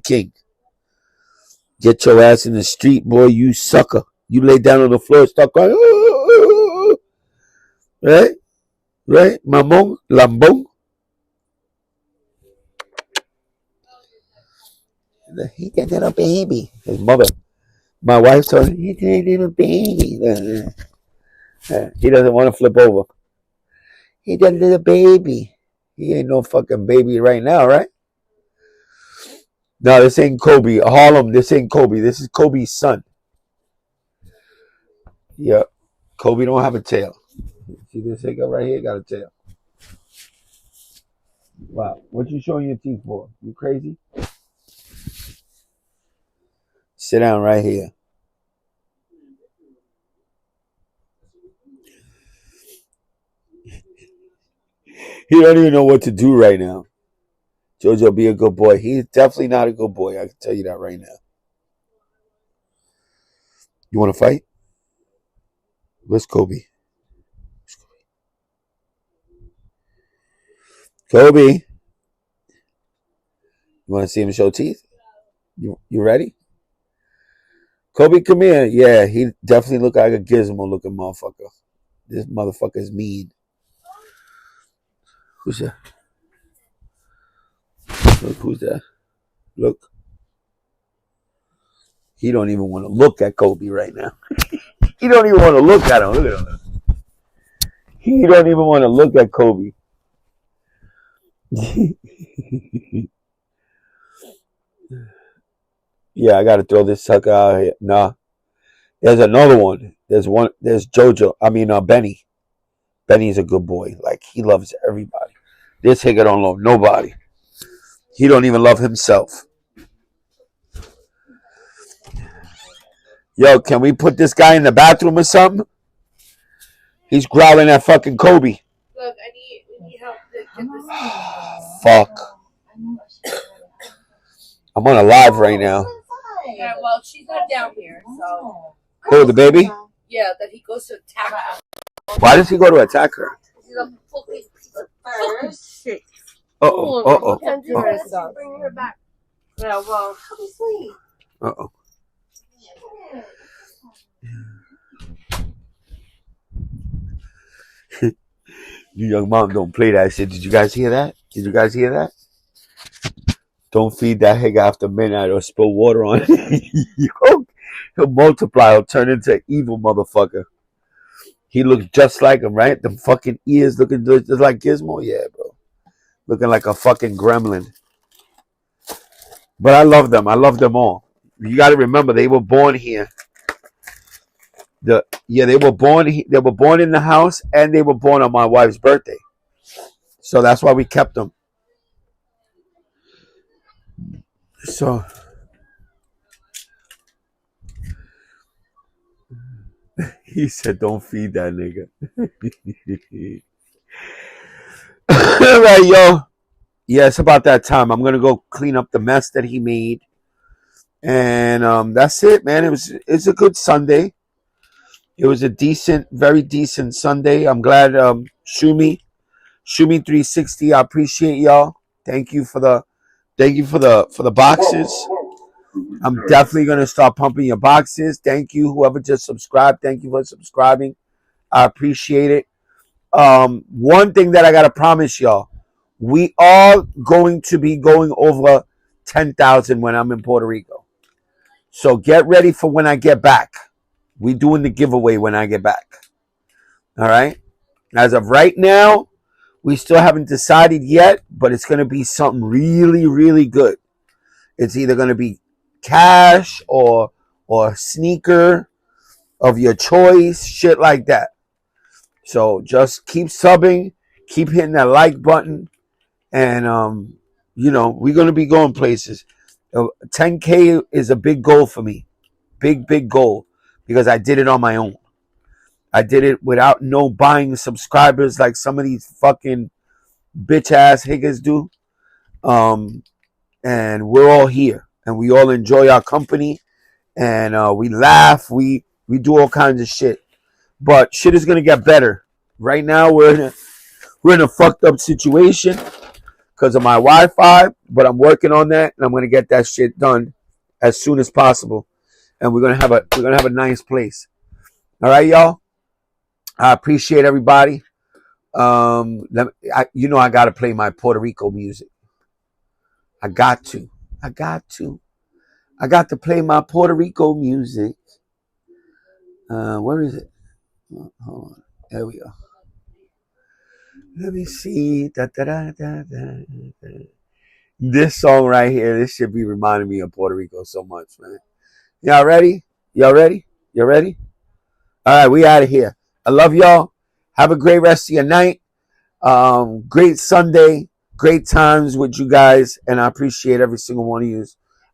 S1: king. Get your ass in the street, boy, you sucker. You lay down on the floor, start crying. Right? Right? Mamon, lambong. He got little baby. His mother. My wife told him, he got a little baby. He doesn't want to flip over. He got a little baby. He ain't no fucking baby right now, right? No, this ain't Kobe. Harlem, this ain't Kobe. This is Kobe's son. Yep. Kobe don't have a tail. See this nigga right here? Got a tail. Wow. What you showing your teeth for? You crazy? Sit down right here. He don't even know what to do right now. Jojo, be a good boy. He's definitely not a good boy. I can tell you that right now. You want to fight? Where's Kobe? Kobe. You want to see him show teeth? You ready? Kobe, come here. Yeah, he definitely look like a gizmo looking motherfucker. This motherfucker is mean. Who's that? Look, who's that? Look. He don't even want to look at Kobe right now. He don't even want to look at him. Look at him. He don't even want to look at Kobe. Yeah, I got to throw this sucker out here. Nah. There's another one. There's Jojo. I mean, Benny. Benny's a good boy. Like, he loves everybody. This nigga don't love nobody. He don't even love himself. Yo, can we put this guy in the bathroom or something? He's growling at fucking Kobe.
S4: Look, we need help to get this.
S1: Fuck. I'm on a live right now.
S4: Yeah, well, she's not down here, so.
S1: Who, the baby?
S4: Yeah, that he goes to attack her.
S1: Why does he go to attack her?
S4: She's a fucking piece of fucking shit.
S1: Uh-oh.
S4: Bring her back. Yeah, well, sleep.
S1: Uh-oh. You young mom don't play that shit. Did you guys hear that? Don't feed that nigga after midnight or spill water on it. He'll multiply. He'll turn into an evil motherfucker. He looks just like him, right? The fucking ears looking just like Gizmo. Yeah, bro. Looking like a fucking gremlin. But I love them. I love them all. You got to remember, they were born here. They were born in the house, and they were born on my wife's birthday. So that's why we kept them. So he said, "Don't feed that nigga." All right, yo. Yeah, it's about that time. I'm gonna go clean up the mess that he made, and that's it, man. It's a good Sunday. It was a very decent Sunday. I'm glad Shumi 360. I appreciate y'all. Thank you for the boxes. I'm definitely gonna start pumping your boxes. Thank you, whoever just subscribed. Thank you for subscribing. I appreciate it. One thing that I gotta promise y'all, we are going to be going over 10,000 when I'm in Puerto Rico. So get ready for when I get back. We doing the giveaway when I get back. All right. As of right now, we still haven't decided yet, but it's going to be something really, really good. It's either going to be cash or sneaker of your choice, shit like that. So just keep subbing, keep hitting that like button, and we're going to be going places. 10K is a big goal for me. Big goal. Because I did it on my own. I did it without no buying subscribers like some of these fucking bitch ass niggas do. And we're all here. and we all enjoy our company, and we laugh. We do all kinds of shit. But shit is gonna get better. Right now we're in a fucked up situation because of my Wi-Fi, but I'm working on that, and I'm gonna get that shit done as soon as possible. And we're gonna have a nice place. All right, y'all. I appreciate everybody. I gotta play my Puerto Rico music. I got to play my Puerto Rico music. Where is it? Hold on. There we go. Let me see. Da, da, da, da, da. This song right here, this should be reminding me of Puerto Rico so much, man. Y'all ready? Y'all ready? You ready? All right, we out of here. I love y'all. Have a great rest of your night. Great Sunday. Great times with you guys. And I appreciate every single one of you.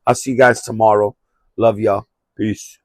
S1: I'll see you guys tomorrow. Love y'all. Peace.